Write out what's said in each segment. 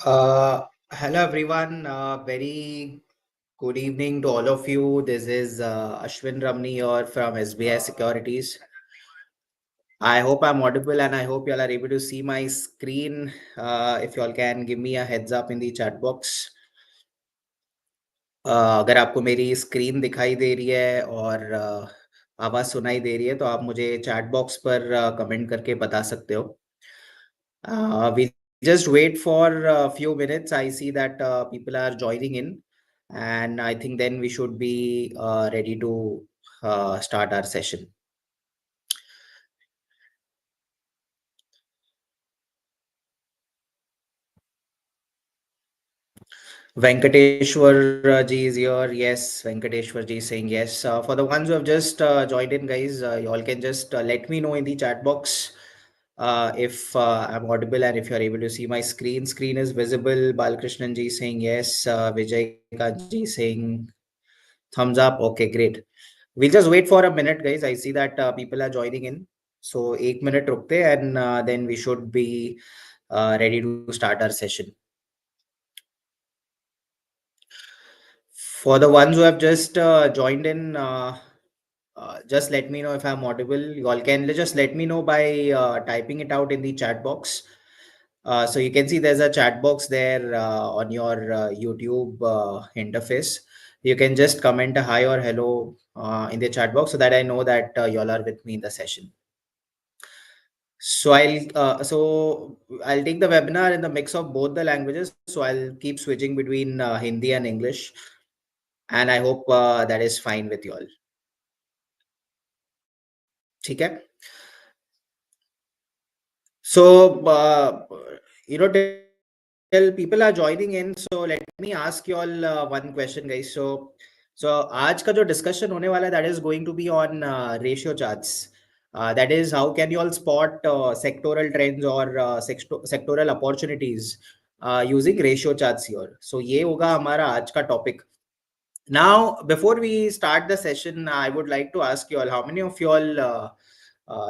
Hello everyone. Very good evening to all of you. This is Ashwin Ramani here from SBI Securities. I hope I'm audible and I hope you all are able to see my screen. If you all can give me a heads up in the chat box. अगर आपको मेरी screen दिखाई दे रही है और आवाज़ सुनाई दे रही है तो आप मुझे चैट बॉक्स पर कमेंट करके बता सकते हो. We just wait for a few minutes. I see that people are joining in, and I think then we should be ready to start our session. Venkateshwar ji is here. Yes, Venkateshwar ji is saying yes. For the ones who have just joined in, guys, you all can just let me know in the chat box if I'm audible and if you're able to see my screen. Screen is visible. Balkrishnan ji saying yes. Vijay Kant ji saying thumbs up. Okay, great. We'll just wait for a minute, guys. I see that people are joining in. So, 1 minute rukte and then we should be ready to start our session. For the ones who have just joined in, just let me know if I'm audible. You all can just let me know by typing it out in the chat box. So you can see there's a chat box there on your YouTube interface. You can just comment a hi or hello in the chat box so that I know that you all are with me in the session. So I'll take the webinar in the mix of both the languages. So I'll keep switching between Hindi and English, and I hope that is fine with you all. ठीक है. So till people are joining in, so let me ask you all one question, guys. So आज का जो discussion होने वाला है, that is going to be on ratio charts. That is how can you all spot sectoral trends or sectoral opportunities using ratio charts here. So ये होगा हमारा आज का topic. Now, before we start the session, I would like to ask you all, how many of you all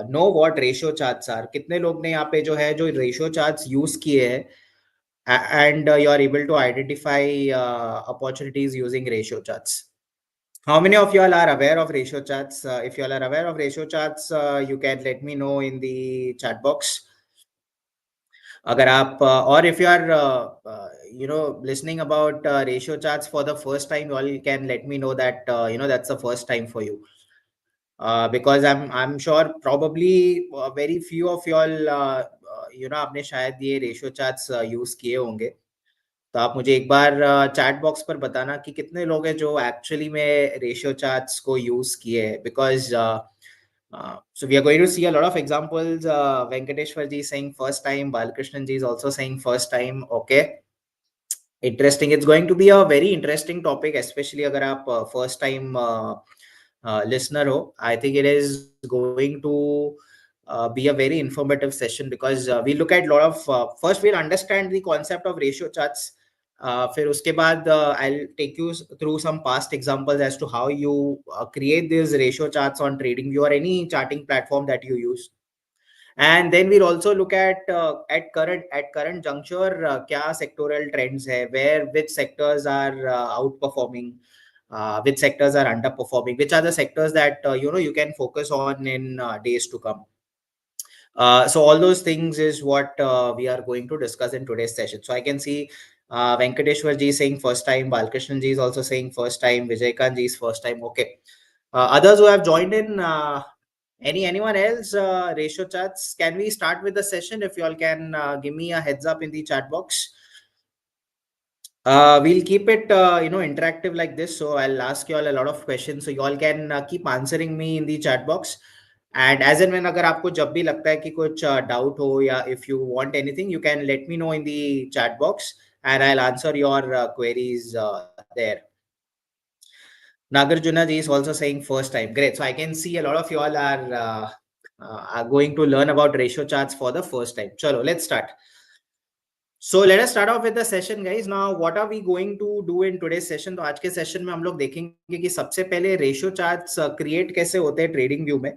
know what ratio charts are? कितने लोग ने यहाँ पे जो है जो ratio charts use किए हैं and you are able to identify opportunities using ratio charts? How many of you all are aware of ratio charts? If you all are aware of ratio charts, you can let me know in the chat box. अगर आप or if you are listening about ratio charts for the first time, you all can let me know that that's the first time for you. Because I'm sure probably very few of you all आपने शायद ये ratio charts use किए होंगे. तो आप मुझे एक बार chat box पर बताना कि कितने लोग हैं जो एक्चुअली में रेशियो चार्ट्स को यूज किए हैं. Because so we are going to see a lot of examples. Venkateshwar ji saying first time, Balkrishnan ji is also saying first time. Okay, interesting. It's going to be a very interesting topic, especially अगर आप first time listener ho. I think it is going to be a very informative session because we look at a lot of first we'll understand the concept of ratio charts. फिर उसके बाद I'll take you through some past examples as to how you create these ratio charts on TradingView or any charting platform that you use. And then we'll also look at current juncture क्या sectoral trends है, where which sectors are outperforming, which sectors are underperforming, which are the sectors that you can focus on in days to come. So all those things is what we are going to discuss in today's session. So I can see Venkateshwar ji saying first time, Balkrishnan ji is also saying first time, Vijayakant ji is first time. Okay. Others who have joined in, anyone else ratio charts? Can we start with the session? If you all can give me a heads up in the chat box. We'll keep it interactive like this. So I'll ask you all a lot of questions. So you all can keep answering me in the chat box. And as and when अगर आपको जब भी लगता है कि कुछ doubt हो या if you want anything, you can let me know in the chat box and I'll answer your queries there. Nagarjuna ji is also saying first time. Great. So I can see a lot of you all are going to learn about ratio charts for the first time. Chalo, let's start. So let us start off with the session, guys. Now, what are we going to do in today's session? तो आज के session में हम लोग देखेंगे कि सबसे पहले रेशियो चार्ट्स क्रिएट कैसे होते हैं ट्रेडिंग व्यू में.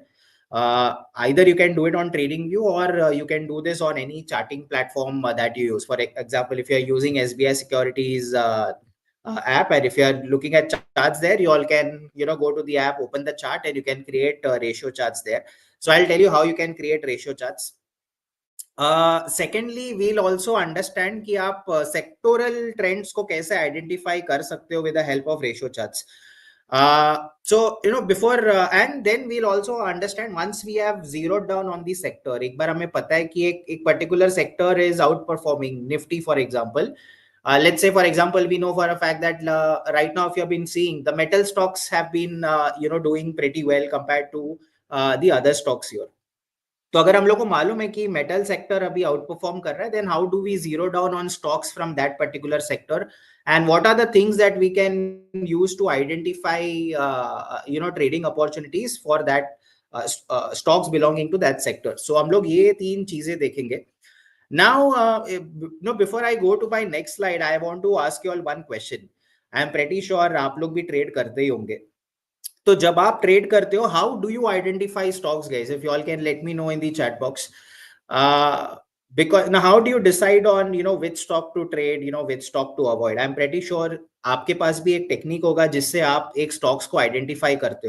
Either you can do it on TradingView, or you can do this on any charting platform that you use. For example, if you're using SBI Securities app, and if you're looking at charts there, you all can go to the app, open the chart, and you can create ratio charts there. So I'll tell you how you can create ratio charts. Secondly, we'll also understand कि आप sectoral trends को कैसे identify कर सकते हो with the help of ratio charts. So before and then we'll also understand, once we have zeroed down on the sector, एक बार हमें पता है कि एक particular sector is outperforming Nifty, for example. Let's say, for example, we know for a fact that right now, if you have been seeing, the metal stocks have been doing pretty well compared to the other stocks here. तो अगर हम लोग को मालूम है कि metal sector अभी outperform कर रहा है, then how do we zero down on stocks from that particular sector, and what are the things that we can use to identify trading opportunities for that stocks belonging to that sector. So हम लोग ये तीन चीजें देखेंगे. Now before I go to my next slide, I want to ask you all one question. I am pretty sure आप लोग भी trade करते ही होंगे. तो जब आप ट्रेड करते हो, how do you identify stocks guys? If you all can let me know in the chat box. Because now, how do you decide on which stock to trade, which stock to avoid? I'm pretty sure आपके पास भी एक technique होगा जिससे आप एक stocks को identify करते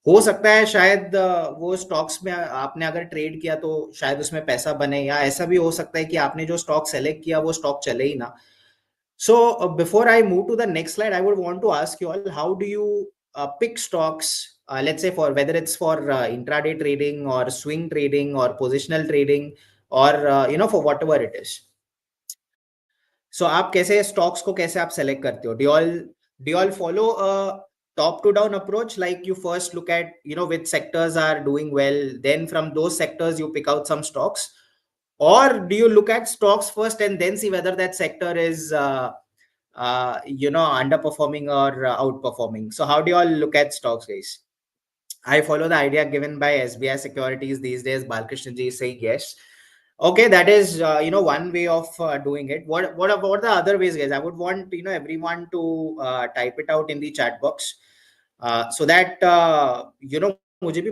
हो सकता है शायद वो स्टॉक्स में आपने अगर ट्रेड किया तो शायद उसमें पैसा बने, या ऐसा भी हो सकता है कि आपने जो स्टॉक सेलेक्ट किया वो स्टॉक चले ही ना. So before I move to the next slide, I would want to ask you all, how do you pick stocks, let's say, for whether it's for intraday trading or swing trading or positional trading, or for whatever it is. So आप कैसे stocks को कैसे आप select करते हो? Do you all follow a top to down approach, like you first look at which sectors are doing well, then from those sectors you pick out some stocks? Or do you look at stocks first and then see whether that sector is underperforming or outperforming? So how do you all look at stocks, guys? I follow the idea given by SBI Securities these days. Balkrishna ji is saying yes. Okay, that is one way of doing it. What about the other ways, guys? I would want everyone to type it out in the chat box, so that मुझे भी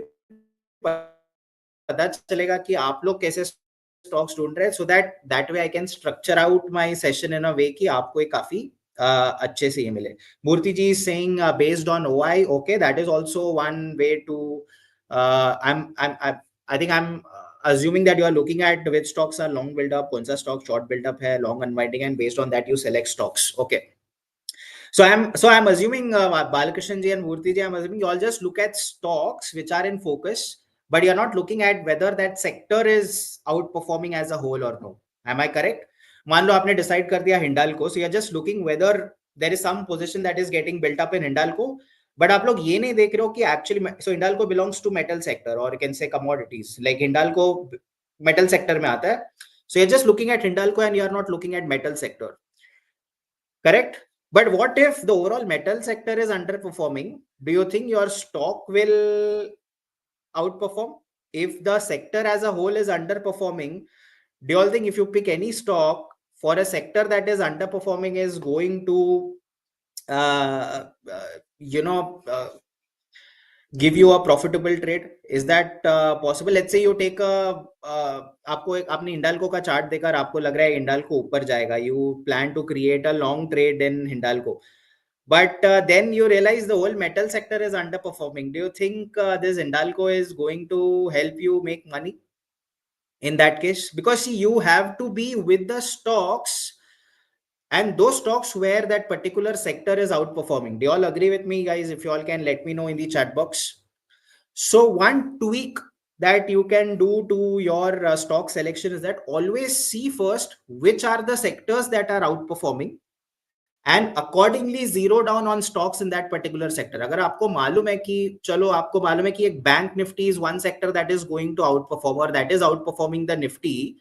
पता चलेगा कि आप लोग कैसे stocks ढूंढ रहे हैं, so that way I can structure out my session in a way कि आपको एक काफी अच्छे से ये मिले. Murthy ji is saying based on OI. Okay, that is also one way to I think I'm assuming that you are looking at which stocks are long build up, कौन सा stock short build up है, long unwinding, and based on that you select stocks. Okay. So I'm assuming Balakrishnan ji and Murthy ji, I'm assuming you all just look at stocks which are in focus, but you're not looking at whether that sector is outperforming as a whole or no. Am I correct? मान लो आपने decide कर दिया Hindalco, so you're just looking whether there is some position that is getting built up in Hindalco, but आप लोग ये नहीं देख रहे हो कि actually, so Hindalco belongs to metal sector, or you can say commodities, like Hindalco metal sector में आता है. So you're just looking at Hindalco and you're not looking at metal sector. Correct? But what if the overall metal sector is underperforming? Do you think your stock will outperform? If the sector as a whole is underperforming, do you all think if you pick any stock for a sector that is underperforming is going to give you a profitable trade? Is that possible? Let's say you take a आपको एक आपने हिंडाल्को का chart देखा, आपको लग रहा है हिंडाल्को ऊपर जाएगा, you plan to create a long trade in Hindalco, but then you realize the whole metal sector is underperforming. Do you think this Hindalco is going to help you make money in that case? Because see, you have to be with the stocks, and those stocks where that particular sector is outperforming. Do you all agree with me, guys? If you all can let me know in the chat box. So one tweak that you can do to your stock selection is that always see first which are the sectors that are outperforming, and accordingly zero down on stocks in that particular sector. अगर आपको मालूम है कि चलो आपको मालूम है कि एक bank Nifty is one sector that is going to outperform, or that is outperforming the nifty.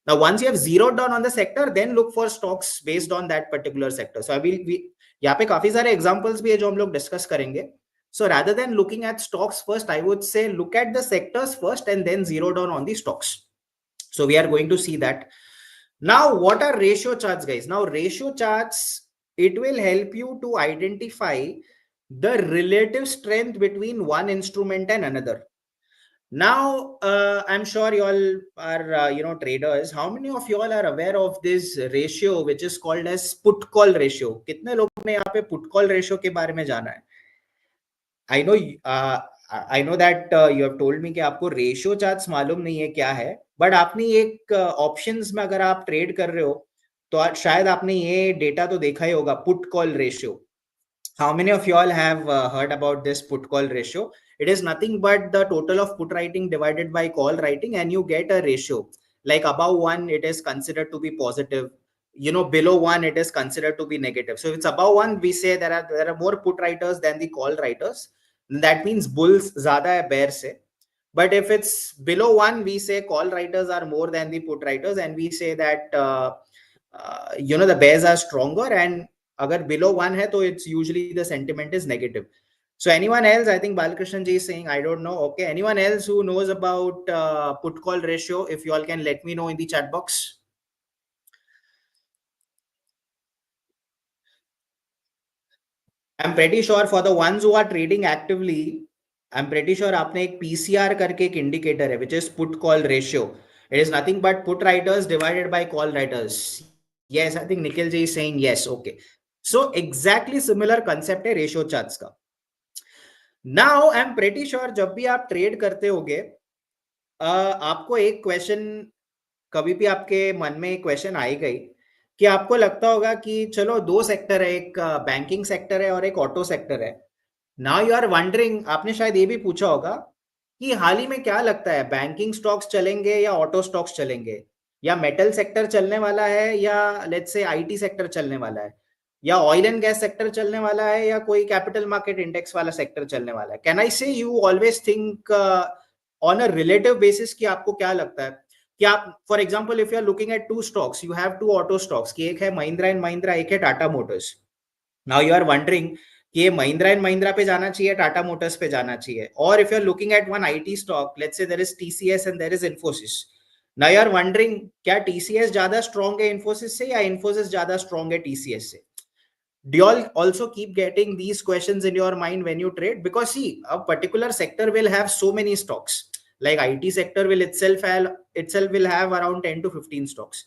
Now, once you have zeroed down on the sector, then look for stocks based on that particular sector. So I will be यहाँ पे काफी सारे examples भी है जो हम लोग discuss करेंगे. So rather than looking at stocks first, I would say look at the sectors first and then zero down on the stocks. So we are going to see that. Now, what are ratio charts, guys? Now, ratio charts, it will help you to identify the relative strength between one instrument and another. Now, I'm sure you all are, traders. How many of you all are aware of this ratio, which is called as put call ratio? कितने लोगों ने यहाँ पे put call ratio के बारे में जाना है? I know, I know that you have told me कि आपको रेशियो चार्ट्स मालूम नहीं है क्या है, बट आपने एक ऑप्शंस में अगर आप ट्रेड कर रहे हो तो शायद आपने ये डेटा तो देखा ही होगा, put call ratio. How many of you all have heard about this put call ratio? It is nothing but the total of put writing divided by call writing, and you get a ratio. Like above 1, it is considered to be positive. Below 1, it is considered to be negative. So if it's above 1, we say there are more put writers than the call writers. That means bulls ज़्यादा है bear से. But if it's below 1, we say call writers are more than the put writers, and we say that the bears are stronger, and agar below 1 hai to it's usually the sentiment is negative. So anyone else? I think Balakrishnan ji is saying I don't know. Okay, anyone else who knows about put call ratio, if you all can let me know in the chat box. I'm pretty sure for the ones who are trading actively, I'm pretty sure आपने एक PCR करके एक indicator है, which is put call ratio. It is nothing but put writers divided by call writers. Yes, I think Nikhil ji is saying yes. Okay. So exactly similar concept है ratio charts का. Now I'm pretty sure जब भी आप trade करते होगे, आपको एक question कभी भी आपके मन में एक क्वेश्चन आई गई कि आपको लगता होगा कि चलो दो सेक्टर है, एक बैंकिंग सेक्टर है और एक ऑटो सेक्टर है. नाउ यू आर वंडरिंग, आपने शायद ये भी पूछा होगा कि हाल ही में क्या लगता है, बैंकिंग स्टॉक्स चलेंगे या ऑटो स्टॉक्स चलेंगे, या मेटल सेक्टर चलने वाला है, या लेट्स से आईटी सेक्टर चलने वाला है, या ऑयल एंड गैस सेक्टर चलने वाला है, या कोई कैपिटल मार्केट इंडेक्स वाला सेक्टर चलने वाला है. Can I say you always think on a relative basis कि आपको क्या लगता है कि आप, for example if you are looking at two stocks, you have two auto stocks कि एक है महिंद्रा एंड महिंद्रा, एक है Tata Motors. Now you are wondering कि ये महिंद्रा एंड महिंद्रा पे जाना चाहिए, टाटा मोटर्स पे जाना चाहिए. और if you are looking at one IT stock, let's say there is TCS and there is Infosys. Now you are wondering क्या टीसीएस ज्यादा स्ट्रांग है इन्फोसिस से, या इन्फोसिस ज्यादा स्ट्रांग है टीसीएस से? Do you all also keep getting these questions in your mind when you trade? Because see, a particular sector will have so many stocks. Like IT sector will itself will have around 10 to 15 stocks.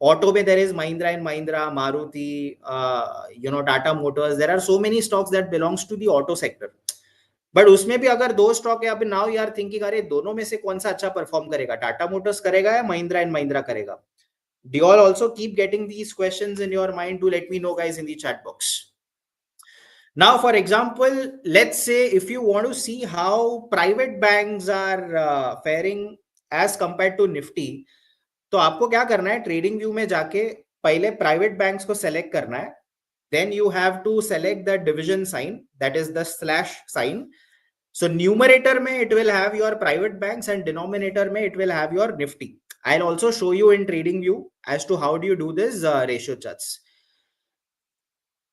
Auto mein there is Mahindra and Mahindra, Maruti, Tata Motors. There are so many stocks that belongs to the auto sector. But उसमें भी अगर दो stock है, अभी now you are thinking अरे दोनों में से कौन सा अच्छा परफॉर्म करेगा, टाटा मोटर्स करेगा या महिंद्रा एंड महिंद्रा करेगा? Do you all also keep getting these questions in your mind? Do let me know, guys, in the chat box. Now, for example, let's say if you want to see how private banks are faring as compared to Nifty, तो आपको क्या करना है, trading view में जाके पहले private banks को select करना है. Then you have to select the division sign, that is the slash sign. So numerator में it will have your private banks and denominator में it will have your Nifty. I'll also show you in trading view as to how do you do this ratio charts.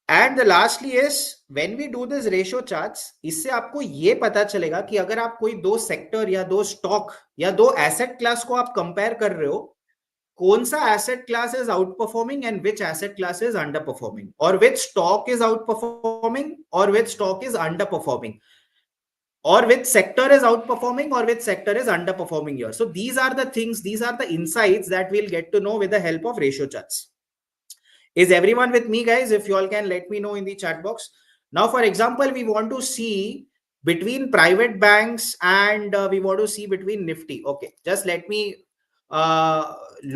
And the lastly is when we do this ratio charts, इससे आपको ये पता चलेगा कि अगर आप कोई दो सेक्टर या दो स्टॉक या दो एसेट क्लास को आप कंपेयर कर रहे हो, कौन सा asset class is out performing and which asset class is under performing, और which stock is out performing और which stock is under performing, or which sector is outperforming or which sector is underperforming here. So these are the things, these are the insights that we'll get to know with the help of ratio charts. Is everyone with me, guys? If you all can let me know in the chat box. Now, for example, we want to see between private banks and we want to see between Nifty. Okay, just let me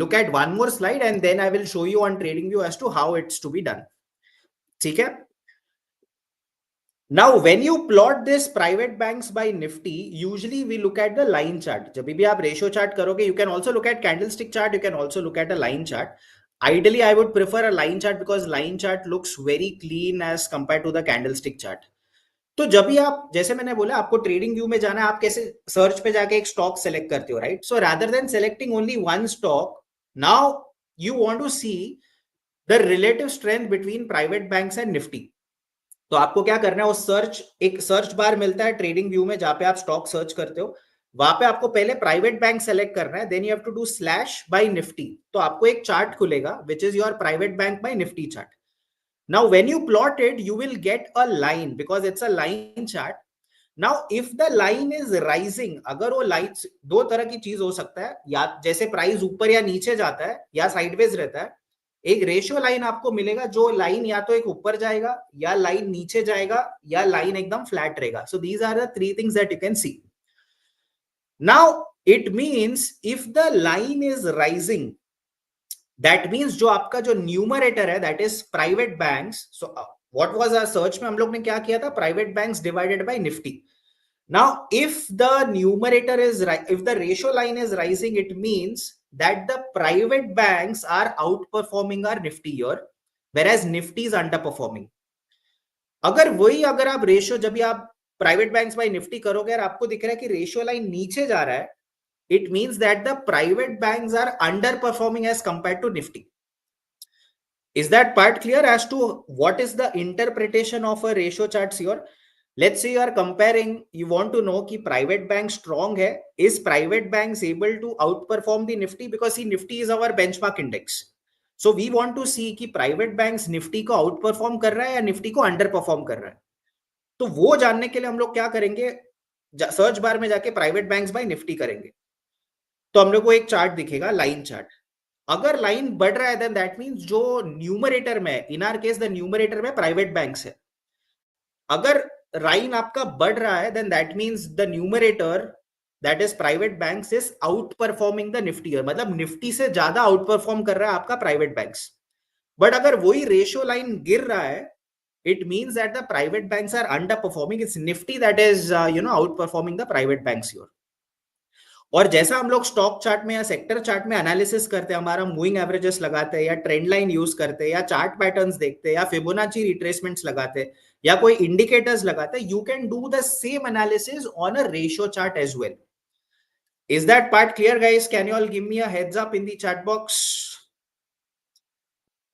look at one more slide and then I will show you on TradingView as to how it's to be done. Okay. Now, when you plot this private banks by Nifty, usually we look at the line chart. जब भी आप ratio chart करोगे, you can also look at candlestick chart. You can also look at a line chart. Ideally, I would prefer a line chart because line chart looks very clean as compared to the candlestick chart. तो जब भी आप, जैसे मैंने बोला, आपको trading view में जाना है, आप कैसे सर्च पे जाके एक स्टॉक सेलेक्ट करते हो, right? So rather than selecting only one stock, now you want to see the relative strength between private banks and Nifty. तो आपको क्या करना है, वो सर्च, एक सर्च बार मिलता है ट्रेडिंग व्यू में जहां पे आप स्टॉक सर्च करते हो, वहां पे आपको पहले प्राइवेट बैंक सेलेक्ट करना है, then you have to do slash by Nifty. तो आपको एक चार्ट खुलेगा which is your private bank by Nifty chart. Now, when you plot it, you will get a line because it's a line chart. Now if the line is rising, अगर वो line, दो तरह की चीज हो सकता है, या जैसे प्राइस ऊपर या नीचे जाता है या साइडवेज रहता है, एक रेशियो लाइन आपको मिलेगा जो लाइन या तो एक ऊपर जाएगा या लाइन नीचे जाएगा या लाइन एकदम फ्लैट रहेगा. So these are the three things that you can see. Now it means if the line is rising, that means जो आपका जो न्यूमरेटर है that is private banks. So what was our search में हम लोग ने क्या किया था, private banks divided by Nifty. Now, if the numerator is right, if the ratio line is rising, it means that the private banks are outperforming our Nifty here, whereas Nifty is underperforming. अगर आप ratio, जब भी आप private banks bye Nifty करोगे और आपको दिख रहा है कि रेशियो लाइन नीचे जा रहा है, it means that the private banks are underperforming as compared to Nifty. Is that part clear as to what is the interpretation of a ratio charts here? Let's say you are comparing, you want to know कि private bank strong है, is private banks able to outperform the Nifty? Because see, Nifty is our benchmark index. So we want to see कि private banks Nifty को outperform कर रहा है या Nifty को underperform कर रहा है. तो वो जानने के लिए हम लोग क्या करेंगे, सर्च बार में जाके प्राइवेट बैंक्स बाय निफ्टी करेंगे, तो हम लोग को एक चार्ट दिखेगा, लाइन चार्ट. अगर लाइन बढ़ रहा है देन दैट मींस जो न्यूमरेटर में, in our case the numerator में प्राइवेट बैंक्स है, अगर लाइन आपका बढ़ रहा है then that means the numerator that is private banks is out performing the Nifty, मतलब निफ्टी से ज्यादा आउट परफॉर्म कर रहा है आपका प्राइवेट बैंक्स. बट अगर वही रेशियो लाइन गिर रहा है, it means that the private banks are under performing, it's Nifty that is out performing the private banks your. और जैसा हम लोग स्टॉक चार्ट में या सेक्टर चार्ट में एनालिसिस करते हैं, हमारा मूविंग एवरेजेस लगाते हैं या ट्रेंड लाइन यूज करते हैं या चार्ट पैटर्न्स देखते हैं या फिबोनाची रिट्रेसमेंट्स लगाते हैं या कोई इंडिकेटर्स लगाते हैं, you can do the same analysis on a ratio chart as well. Is that part clear guys? Can you all give me a heads up in the chat box?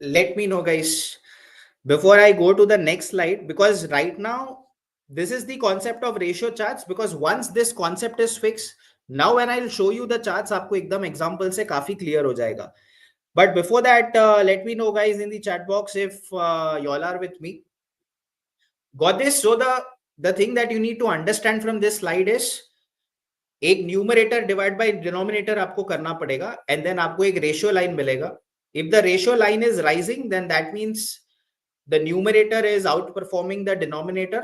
Let me know guys before I go to the next slide, because right now this is the concept of ratio charts, because once this concept is fixed, now when I'll show you the charts, आपको एकदम example से काफी clear हो जाएगा. But before that, let me know guys in the chat box if you all are with me. Got this? So the thing that you need to understand from this slide is एक numerator divide by denominator आपको करना पड़ेगा, and then आपको एक ratio line मिलेगा. If the ratio line is rising, then that means the numerator is outperforming the denominator.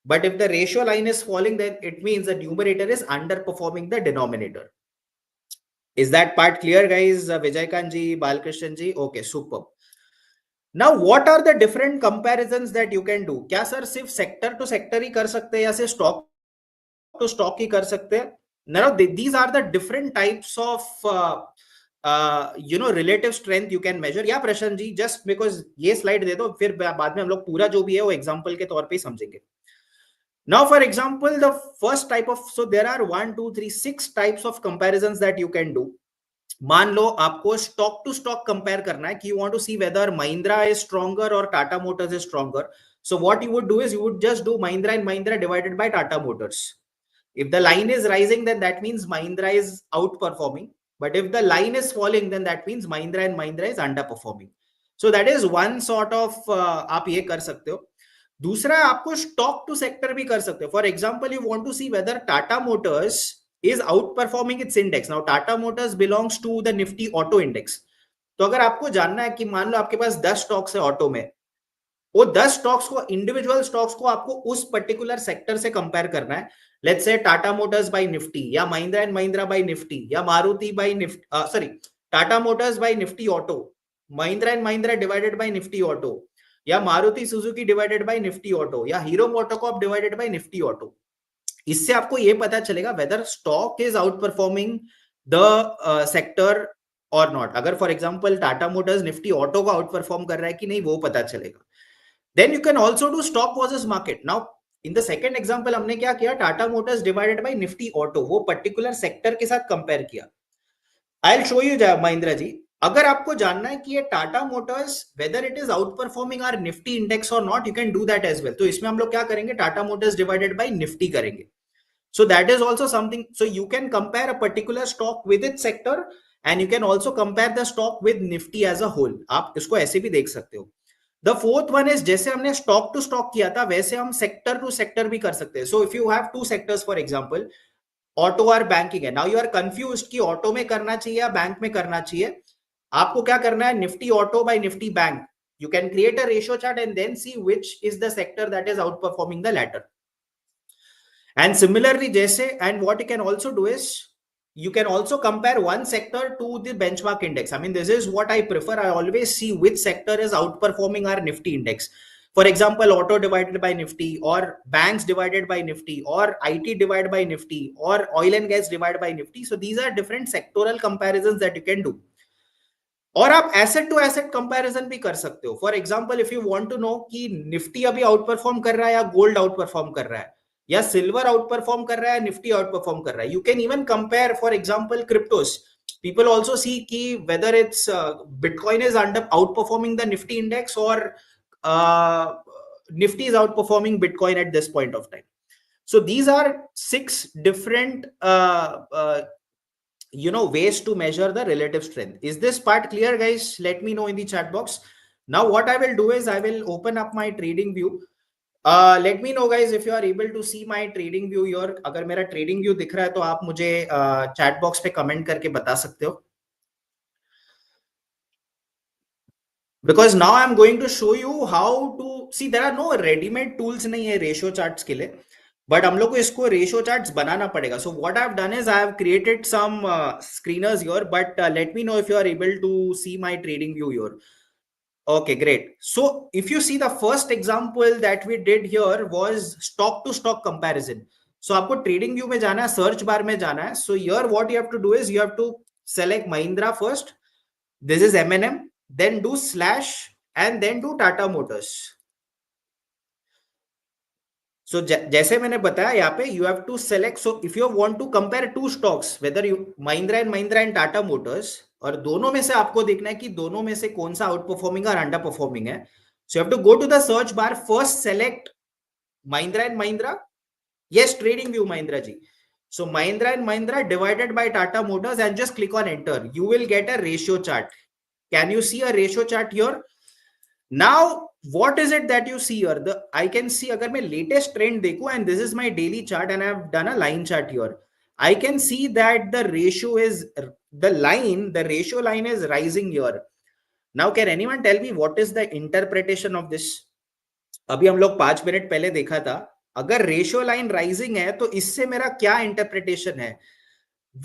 But if the ratio line is falling, then it means the numerator is underperforming the denominator. Is that part clear, guys? Vijaykan ji, Balkrishnan ji? Okay, super. Now, what are the different comparisons that you can do? क्या sir सिर्फ sector to sector ही कर सकते हैं या सिर्फ stock to stock ही कर सकते हैं? No, these are the different types of relative strength you can measure. या प्रशांत जी, just because ये स्लाइड दे दो, फिर बाद में हम लोग पूरा जो भी है वो एग्जांपल के तौर पे समझेंगे. Now for example, the first type of, so there are 1 2 3 6 types of comparisons that you can do. मान लो आपको स्टॉक टू स्टॉक कंपेयर करना है कि you want to see whether Mahindra is stronger or Tata Motors is stronger. So what you would do is you would just do Mahindra and Mahindra divided by Tata Motors. If the line is rising, then that means Mahindra is outperforming. But if the line is falling, then that means Mahindra and Mahindra is underperforming. So that is one sort of आप ये कर सकते हो. दूसरा, आपको stock to sector भी कर सकते हो. For example, you want to see whether Tata Motors is outperforming its index. Now Tata Motors belongs to the Nifty auto index. तो अगर आपको जानना है कि मान लो आपके पास 10 स्टॉक्स है ऑटो में, वो 10 स्टॉक्स को, इंडिविजुअल स्टॉक्स को आपको उस पर्टिकुलर सेक्टर से कंपेयर करना है. Let's say Tata Motors by Nifty या महिंद्रा एंड महिंद्रा बाय निफ्टी या Maruti by Nifty, sorry, Tata Motors by Nifty auto, Mahindra and Mahindra divided by Nifty auto, या Maruti Suzuki divided by Nifty auto, या Hero MotoCorp divided by Nifty auto. इससे आपको ये पता चलेगा whether stock is out performing the sector और नॉट. अगर for example Tata Motors Nifty auto को आउट परफॉर्म कर रहा है कि नहीं, वो पता चलेगा. Then you can also do stock versus market. Now in the second example हमने क्या किया, Tata Motors divided by Nifty auto, वो पर्टिकुलर सेक्टर के साथ कंपेयर किया. I will show you Mahindra ji. अगर आपको जानना है कि ये Tata Motors whether it is out performing our Nifty index और not, you can do that as well. तो इसमें हम लोग क्या करेंगे, Tata Motors divided by Nifty करेंगे. So that is also something. So you can compare a particular stock with its sector and you can also compare the stock with Nifty as a whole. आप इसको ऐसे भी देख सकते हो. द फोर्थ वन इज जैसे हमने स्टॉक टू स्टॉक किया था वैसे हम सेक्टर टू सेक्टर भी कर सकते हैं. So if you have to sectors for example auto और बैंकिंग है, नाउ यू आर कंफ्यूज कि ऑटो में करना चाहिए या बैंक में करना चाहिए. आपको क्या करना है, Nifty auto by Nifty bank, you can create a ratio chart and then see which is the sector that is outperforming the latter. And similarly jaise, and what you can also do is you can also compare one sector to the benchmark index. I mean, this is what I prefer. I always see which sector is outperforming our nifty index. For example, auto divided by nifty, or banks divided by nifty, or IT divided by nifty, or oil and gas divided by nifty. So these are different sectoral comparisons that you can do. और आप asset to asset comparison भी कर सकते हो. For example if you want to know कि निफ्टी अभी out perform कर रहा है या गोल्ड आउट परफॉर्म कर रहा है या सिल्वर आउट परफॉर्म कर रहा है, निफ्टी आउट परफॉर्म कर रहा है, you can even compare for example क्रिप्टोस. people also see ki whether it's bitcoin is outperforming the nifty index or nifty is outperforming bitcoin at this point of time. So these are 6 different ways to measure the relative strength. Is this part clear, guys? Let me know in the chat box. Now what I will do is I will open up my trading view. Let me know, guys, if you are able to see my trading view here. अगर मेरा trading view दिख रहा है तो आप मुझे chat box पे comment करके बता सकते हो. Because now I'm going to show you how to see. There are no ready-made tools नहीं है ratio charts के लिए, but हम लोग को इसको ratio charts बनाना पड़ेगा. So what I've done is I have created some screeners here, but let me know if you are able to see my trading view here. Okay, great. So if you see the first example that we did here was stock to stock comparison. So आपको trading view में जाना है, search bar में जाना है. So here what you have to do is you have to select Mahindra first. This is M&M. Then do slash and then do Tata Motors. So जैसे मैंने बताया यहाँ पे you have to select. So if you want to compare two stocks, whether you Mahindra and Tata Motors, और दोनों में से आपको देखना है कि दोनों में से कौन सा आउट परफॉर्मिंग और अंडर परफॉर्मिंग है. So you have to go to the search bar, first select Mahindra. Yes, trading view Mahindra ji. So Mahindra divided by Tata Motors and just click on enter. You will get a ratio chart. Can you see a ratio chart here? Now what is it that you see here? I can see अगर मैं latest trend देखूं, and this is my daily chart and I have done a line chart here. I can see that the ratio is the ratio line is rising here. Now can anyone tell me what is the interpretation of this? अभी हम लोग 5 minute पहले देखा था, अगर ratio line rising है तो इससे मेरा क्या इंटरप्रिटेशन है?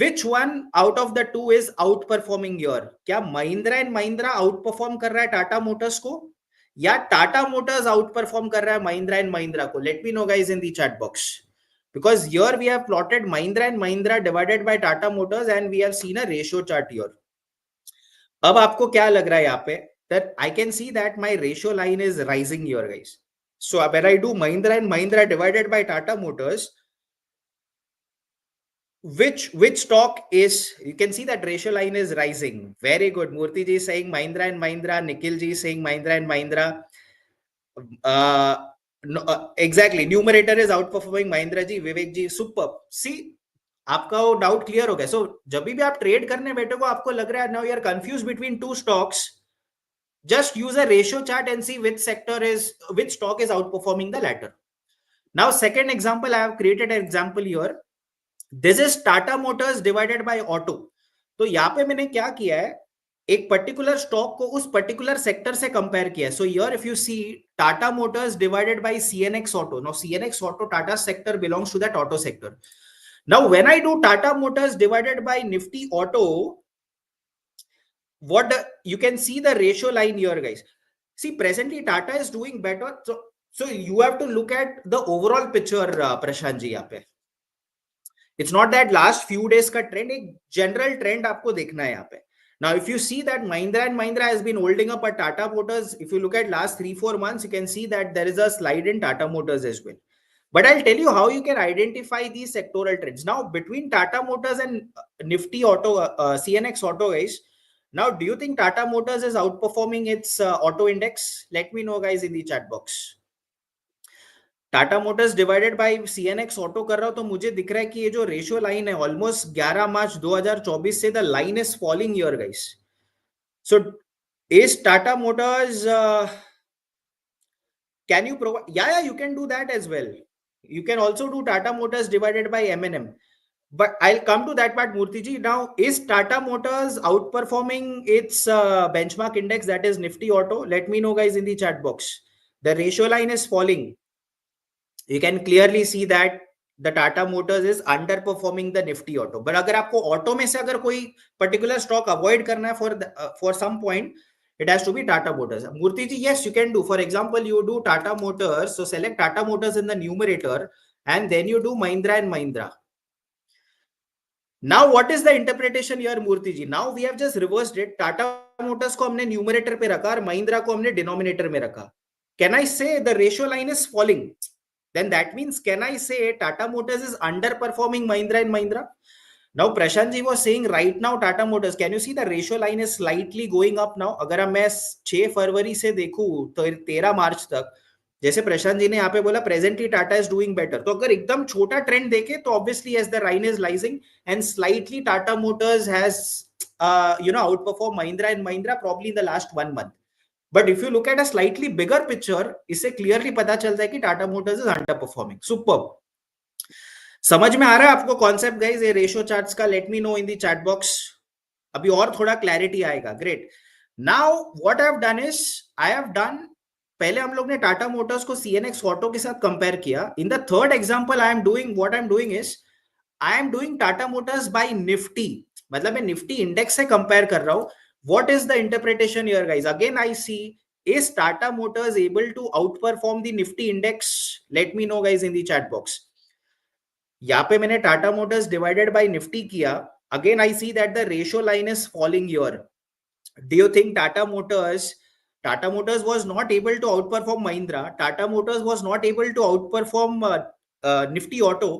Which one out of the two is outperforming here? क्या Mahindra आउट परफॉर्म कर रहा है टाटा मोटर्स को, या टाटा मोटर्स आउट परफॉर्म कर रहा है Mahindra को? Let me know, guys, in the chat box. Because here we have plotted Mahindra divided by Tata Motors and we have seen a ratio chart here. अब आपको क्या लग रहा है यहाँ पे? That I can see that my ratio line is rising here, guys. So when I do Mahindra divided by Tata Motors, which stock is, you can see that ratio line is rising. Very good. Murthy ji is saying Mahindra. Nikhil ji is saying Mahindra. No, exactly. Numerator is outperforming Mahindra ji. Vivek ji, superb. See, आपका वो doubt clear हो गया. सो जब भी आप trade करने बैठे हो, आपको लग रहा है now you are confuse between two stocks, just use a ratio chart and see which stock is outperforming the latter. Now second example, I have created an example here. This is Tata Motors divided by auto. तो यहाँ पे मैंने क्या किया है, एक particular stock को उस पर्टिकुलर सेक्टर से कंपेयर किया है. So here if you see Tata Motors divided by CNX Auto. Now CNX Auto, Tata sector belongs to that auto sector. Now when I do Tata Motors divided by Nifty Auto, you can see the ratio line here, guys. See, presently Tata is doing better. So you have to look at the overall picture, Prashant ji. यहाँ पे it's not that last few days का trend, एक general trend आपको देखना है यहाँ पे. Now if you see that Mahindra has been holding up at Tata Motors, if you look at last 3-4 months, you can see that there is a slide in Tata Motors as well. But I'll tell you how you can identify these sectoral trends. Now between Tata Motors and Nifty Auto, CNX Auto, guys, now do you think Tata Motors is outperforming its auto index? Let me know, guys, in the chat box. Tata Motors divided by CNX Auto कर रहा हूं तो मुझे दिख रहा है कि ये जो रेशियो लाइन है ऑलमोस्ट 11 मार्च 2024 से the line is falling here, guys. So is Tata Motors Can you provide? Yeah, you can do that as well. You can also do Tata Motors divided by M&M. But I'll come to that part, Murthy. Now, is Tata Motors outperforming its benchmark index, that is Nifty Auto? Let me know, guys, in the chat box. The ratio line is falling. You can clearly see that the Tata Motors is underperforming the Nifty Auto. But अगर आपको auto में से अगर कोई particular stock avoid करना है for some point, it has to be Tata Motors. Murthy ji, yes, you can do. For example, you do Tata Motors. So select Tata Motors in the numerator, and then you do Mahindra and Mahindra. Now, what is the interpretation here, Murthy ji? Now we have just reversed it. Tata Motors को हमने numerator पे रखा और Mahindra को हमने denominator में रखा. Can I say the ratio line is falling? Then that means, can I say Tata Motors is underperforming Mahindra and Mahindra? Now Prashant ji was saying right now Tata Motors, can you see the ratio line is slightly going up now? अगर मैं 6 फरवरी से देखूं तो 13 मार्च तक, जैसे प्रशांत जी ने यहाँ पे बोला presently Tata is doing better, तो अगर एकदम छोटा ट्रेंड देखे तो obviously as the line is rising and slightly Tata Motors has outperformed Mahindra and Mahindra probably in the last 1 month. But if you look at a slightly bigger picture, इससे clearly पता चलता है कि Tata Motors is under performing. Super. समझ में आ रहा है आपको कॉन्सेप्ट गाइस ये रेशियो चार्ट्स का? Let me know in the chat box. अभी और थोड़ा क्लैरिटी आएगा. Great. Now what I have done is, I have done, पहले हम लोग ने टाटा मोटर्स को सीएनएक्स ऑटो के साथ कंपेयर किया. In the third example I am doing, what I am doing is, I am doing Tata Motors by Nifty. मतलब मैं निफ्टी इंडेक्स से कंपेयर कर रहा हूं. What is the interpretation here, guys? Again, I see, is Tata Motors able to outperform the Nifty index? Let me know, guys, in the chat box. यहाँ पे मैंने Tata Motors divided by Nifty किया. Again, I see that the ratio line is falling here. Do you think Tata Motors was not able to outperform Mahindra? Tata Motors was not able to outperform Nifty Auto.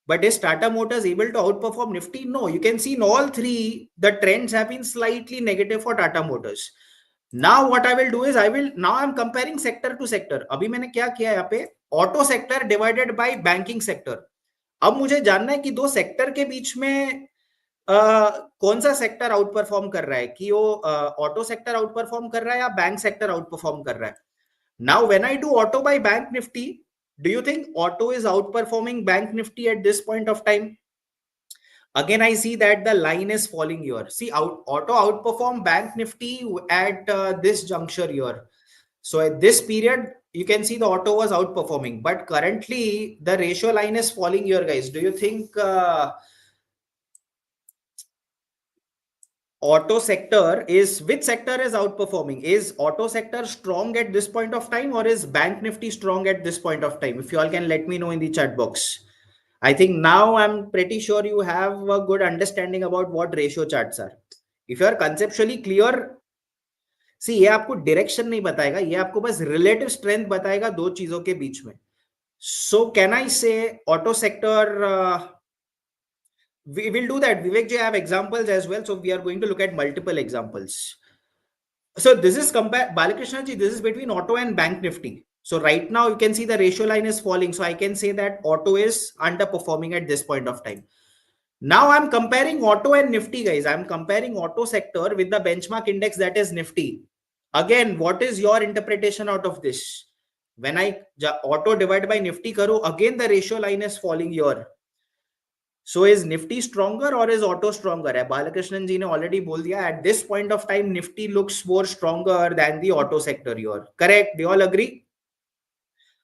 But is Tata Motors able to outperform Nifty? No. You can see in all three, the trends have been slightly negative for Tata Motors. Now what I will do is, I'm comparing sector to sector. अभी मैंने क्या किया यहाँ पे, auto sector divided by banking sector. अब मुझे जानना है कि दो सेक्टर के बीच में कौन सा सेक्टर आउट परफॉर्म कर रहा है, कि वो ऑटो सेक्टर आउट परफॉर्म कर रहा है या बैंक सेक्टर आउट परफॉर्म कर रहा है. Now when I do auto by bank Nifty, do you think auto is outperforming bank nifty at this point of time? Again, I see that the line is falling here. See, auto outperform bank nifty at this juncture here. So at this period, you can see the auto was outperforming, but currently the ratio line is falling here, guys. Do you think auto sector is, which sector is outperforming? Is auto sector strong at this point of time, or is bank nifty strong at this point of time? If you all can let me know in the chat box. I think now I'm pretty sure you have a good understanding about what ratio charts are. If you are conceptually clear, see, ये आपको direction नहीं बताएगा, ये आपको बस relative strength बताएगा दो चीजों के बीच में. So can I say auto sector, we will do that. Vivek ji, I have examples as well. So we are going to look at multiple examples. So this is Balakrishna ji, this is between auto and bank nifty. So right now you can see the ratio line is falling. So I can say that auto is underperforming at this point of time. Now I'm comparing auto and nifty, guys. I'm comparing auto sector with the benchmark index, that is nifty. Again, what is your interpretation out of this? When I auto divided by nifty karo, again the ratio line is falling here. So is Nifty stronger or is auto stronger? Balakrishnan ji ne already बोल दिया, at this point of time Nifty looks more stronger than the auto sector here. Correct? Do you all agree?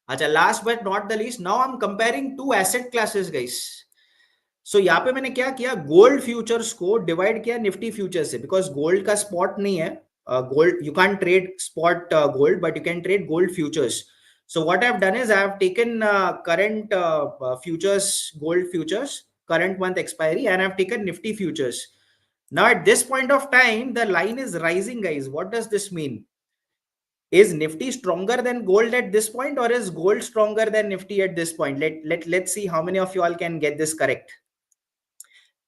अच्छा, last but not the least, now I'm comparing two asset classes, guys. So यहाँ पे मैंने क्या किया, gold futures को divide किया Nifty futures से, because gold का स्पॉट नहीं है. Gold, you can't trade spot gold, but you can trade gold futures. So what I've done is I have taken current futures, gold futures, current month expiry, and I've taken nifty futures. Now at this point of time, the line is rising, guys. What does this mean? Is nifty stronger than gold at this point, or is gold stronger than nifty at this point? Let's see how many of you all can get this correct.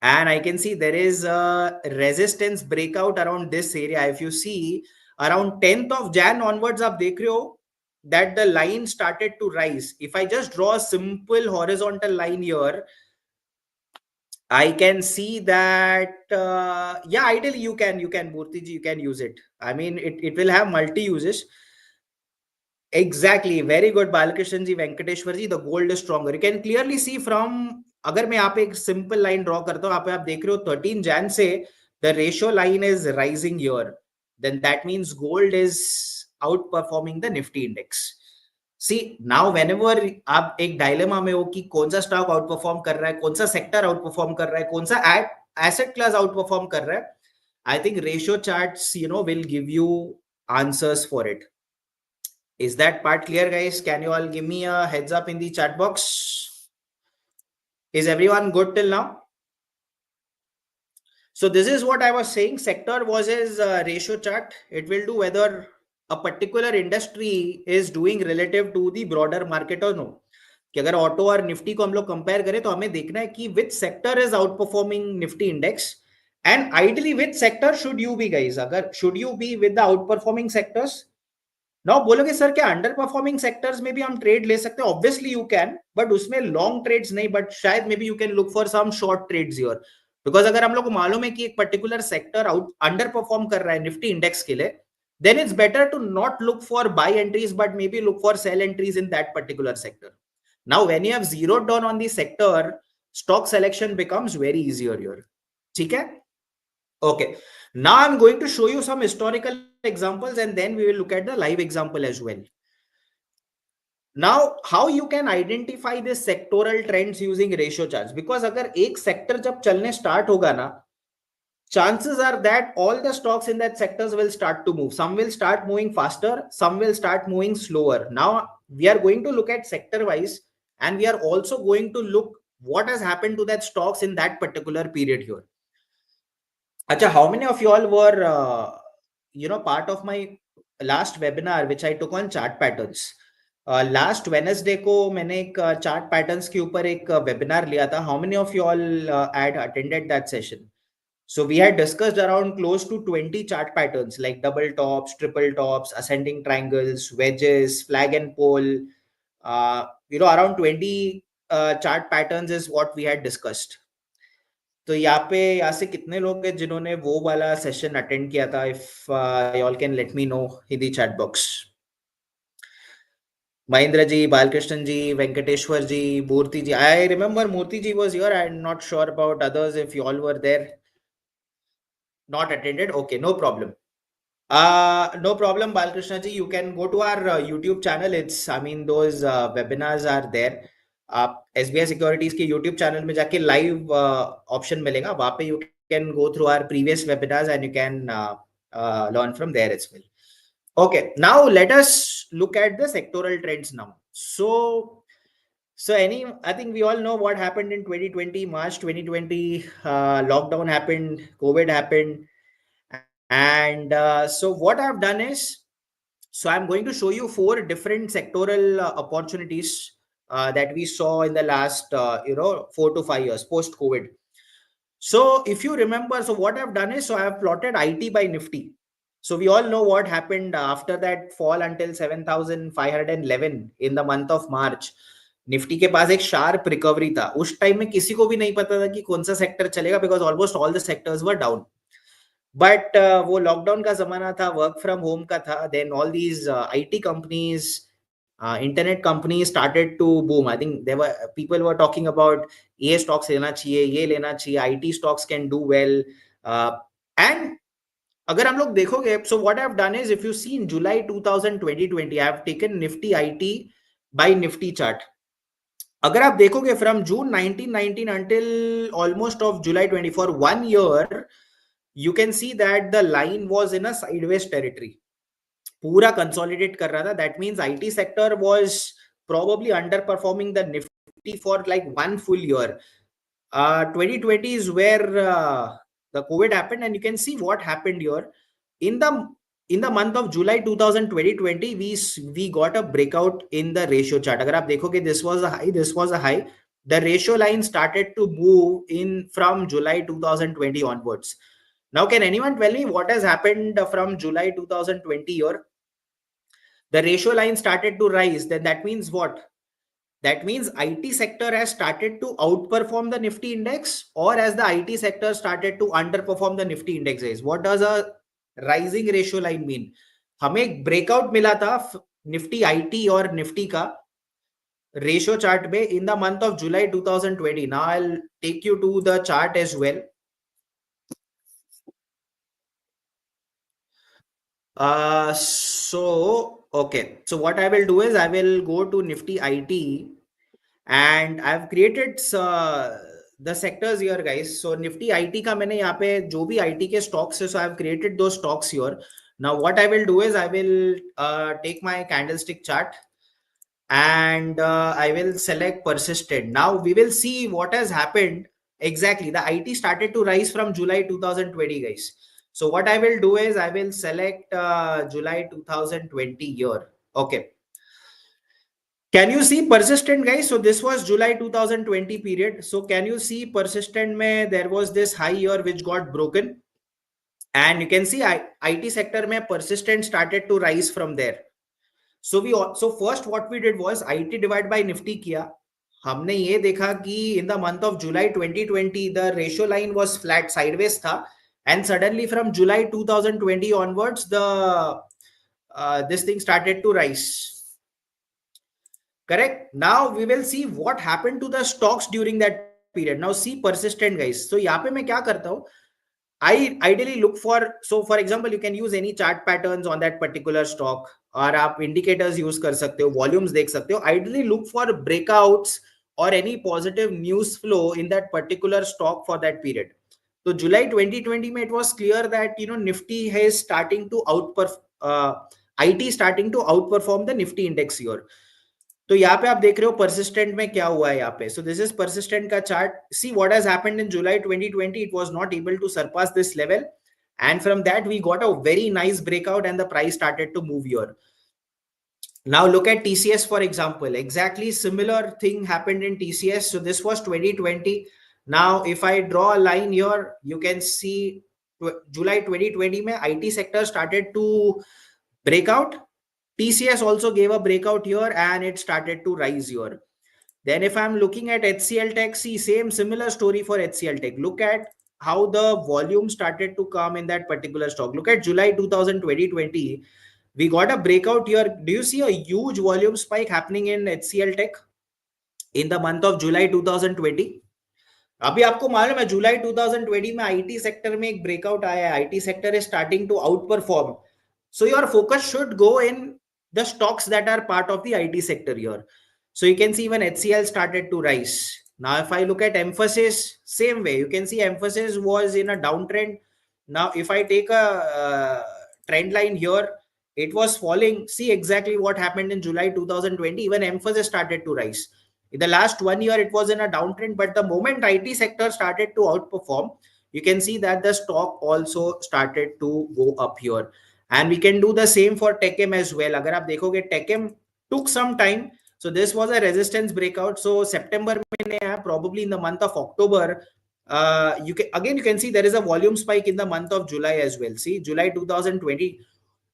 And I can see there is a resistance breakout around this area. If you see around 10th of Jan onwards, आप देख रहे हो that the line started to rise. If I just draw a simple horizontal line here, I can see that, yeah, ideally you can, Murthy ji, you can use it. I mean, it will have multi uses. Exactly. Very good, Balkrishan ji, Venkateshwar ji. The gold is stronger. You can clearly see from, अगर मैं यहाँ पे एक simple line draw करता हूँ, यहाँ पे आप देख रहे हो 13 Jan से the ratio line is rising here. Then that means gold is outperforming the Nifty index. See, now whenever आप एक dilemma में हो कि कौन सा stock outperform कर रहा है, कौन सा sector outperform कर रहा है, कौन सा asset class outperform कर रहा है, I think ratio charts, will give you answers for it. Is that part clear, guys? Can you all give me a heads up in the chat box? Is everyone good till now? So this is what I was saying. Sector versus ratio chart. It will do whether a particular industry is doing relative to the broader market or no. कि अगर auto और Nifty को हम लोग compare करें तो हमें देखना है कि which sector is outperforming Nifty index and ideally which sector should you be guys. अगर should you be with the outperforming sectors. Now बोलोगे सर क्या अंडर परफॉर्मिंग सेक्टर्स में भी हम ट्रेड ले सकते हैं? ऑब्वियसली यू कैन, बट उसमें लॉन्ग ट्रेड्स नहीं, बट शायद maybe you can look for some short trades here. Because अगर हम लोग को मालूम है कि एक particular sector out under perform कर रहा है निफ्टी इंडेक्स के लिए, then it's better to not look for buy entries but maybe look for sell entries in that particular sector. Now when you have zeroed down on the sector, stock selection becomes very easier here. ठीक है? Okay. Now I'm going to show you some historical examples and then we will look at the live example as well. Now, how you can identify this sectoral trends using ratio charts? Because अगर एक sector जब चलने start होगा ना, chances are that all the stocks in that sectors will start to move. Some will start moving faster, some will start moving slower. Now we are going to look at sector wise and we are also going to look what has happened to that stocks in that particular period here. Acha, how many of you all were part of my last webinar which I took on chart patterns? Last Wednesday को मैंने एक chart patterns के ऊपर एक webinar लिया था. How many of you all had attended that session? So we had discussed around close to 20 chart patterns like double tops, triple tops, ascending triangles, wedges, flag and pole. Around 20 chart patterns is what we had discussed. तो यहाँ से कितने लोग हैं जिन्होंने वो वाला session attend किया था? If y'all can let me know in the chat box. Mahindra ji, Balkrishnan ji, Venkateshwar ji, Murthy ji. I remember Murthy ji was here. I'm not sure about others if you all were there. Not attended. Okay, no problem. No problem, Balkrishna ji. You can go to our YouTube channel. Those webinars are there. आप SBI Securities के YouTube channel में जाके live option मिलेगा. वहाँ पे you can go through our previous webinars and you can learn from there as well. Okay, now let us look at the sectoral trends now. So I think we all know what happened in 2020, March 2020, lockdown happened, COVID happened. And so what I've done is, so I'm going to show you 4 different sectoral opportunities that we saw in the last, 4 to 5 years post-COVID. So if you remember, so what I've done is, so I have plotted IT by Nifty. So we all know what happened after that fall until 7,511 in the month of March. Nifty के पास एक sharp recovery था. उस time में किसी को भी नहीं पता था कि कौन सा सेक्टर चलेगा, because almost all the sectors were down. But वो लॉकडाउन का जमाना था, वर्क फ्रॉम होम का था. Then all these IT companies, internet companies started to boom. I think there were people were talking about ये stocks लेना चाहिए, ये लेना चाहिए, IT stocks can do well. And अगर हम लोग देखोगे, so what I have done is, if you see in July 2020 I have taken Nifty IT by Nifty chart. अगर आप देखोगे from June 1919 until almost of July 24, 1 year, you can see that the line was in a sideways territory. पूरा consolidate कर रहा था. That means IT sector was probably underperforming the Nifty for like 1 full year. 2020 is where the COVID happened, and you can see what happened here. In the month of July 2020, we got a breakout in the ratio chart. अगर आप देखोगे, this was a high, this was a high. The ratio line started to move in from July 2020 onwards. Now, can anyone tell me what has happened from July 2020 here? The ratio line started to rise. Then that means what? That means IT sector has started to outperform the Nifty index, or as the IT sector started to underperform the Nifty index. What does a rising ratio line mean? हमें एक breakout मिला था Nifty IT और निफ्टी का ratio chart में in the month of July 2020. Now I will take you to the chart as well. Okay. So what I will do is I will go to Nifty IT and I've created the sectors here, guys. So Nifty IT का मैंने यहाँ पे जो भी IT के stocks है, so I've created those stocks here. Now what I will do is I will take my candlestick chart and I will select persistent. Now we will see what has happened exactly. The IT started to rise from July 2020, guys. So what I will do is I will select July 2020 here. Okay. Can you see persistent, guys? So this was July 2020 period. So can you see persistent mein there was this high here which got broken, and you can see IT sector mein persistent started to rise from there. So first what we did was IT divide by Nifty किया. हमने ये देखा कि in the month of July 2020 the ratio line was flat sideways था, and suddenly from July 2020 onwards the this thing started to rise. Correct. Now we will see what happened to the stocks during that period. Now see persistent, guys. So यहाँ पे मैं क्या करता हूँ, I ideally look for, so for example you can use any chart patterns on that particular stock, और आप indicators use कर सकते हो, volumes देख सकते हो. Ideally look for breakouts or any positive news flow in that particular stock for that period. So July 2020 में it was clear that Nifty is starting to IT starting to outperform the Nifty index here. तो यहाँ पे आप देख रहे हो persistent में क्या हुआ है यहाँ पे. So this is persistent का chart. See what has happened in July 2020. It was not able to surpass this level, and from that we got a very nice breakout and the price started to move here. Now look at TCS, for example. Exactly similar thing happened in TCS. So this was 2020. Now if I draw a line here, you can see July 2020 mein IT sector started to break out. TCS also gave a breakout here and it started to rise here. Then if I'm looking at HCL Tech, see similar story for HCL Tech. Look at how the volume started to come in that particular stock. Look at July 2020. We got a breakout here. Do you see a huge volume spike happening in HCL Tech in the month of July 2020? अभी आपको मालूम है जुलाई 2020 में IT sector में एक breakout आया है. IT sector is starting to outperform. So your focus should go in the stocks that are part of the IT sector here. So you can see even HCL started to rise. Now if I look at Emphasis, same way. You can see Emphasis was in a downtrend. Now if I take a trend line here, it was falling. See exactly what happened in July 2020. Even Emphasis started to rise. In the last 1 year, it was in a downtrend. But the moment IT sector started to outperform, you can see that the stock also started to go up here. And we can do the same for TechM as well. अगर आप देखोगे TechM took some time. So this was a resistance breakout. So September में आया, probably in the month of October. You can see there is a volume spike in the month of July as well. See July 2020.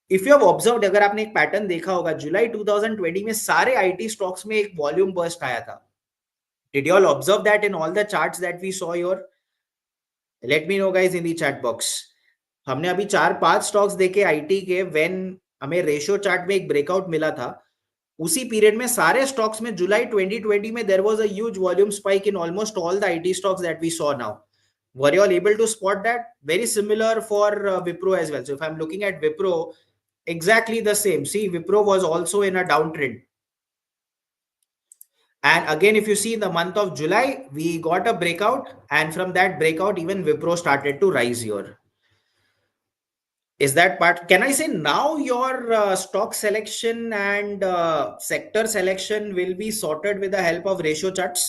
If you have observed, अगर आपने एक pattern देखा होगा, July 2020 में सारे IT stocks में एक volume burst आया था. Did you all observe that in all the charts that we saw here? Let me know, guys, in the chat box. हमने अभी 4-5 स्टॉक्स देखे आईटी के, व्हेन हमें रेशियो चार्ट में एक ब्रेकआउट मिला था, उसी पीरियड में सारे स्टॉक्स में जुलाई 2020 में there was a huge volume spike in almost all the IT stocks that we saw now. Were you all able to spot that? Very similar for Wipro as well. So if I am looking at Wipro, exactly the same. See, Wipro was also in a downtrend. And again, if you see in the month of July, we got a breakout, and from that breakout, even Wipro started to rise here. Is that part? Can I say now your stock selection and sector selection will be sorted with the help of ratio charts?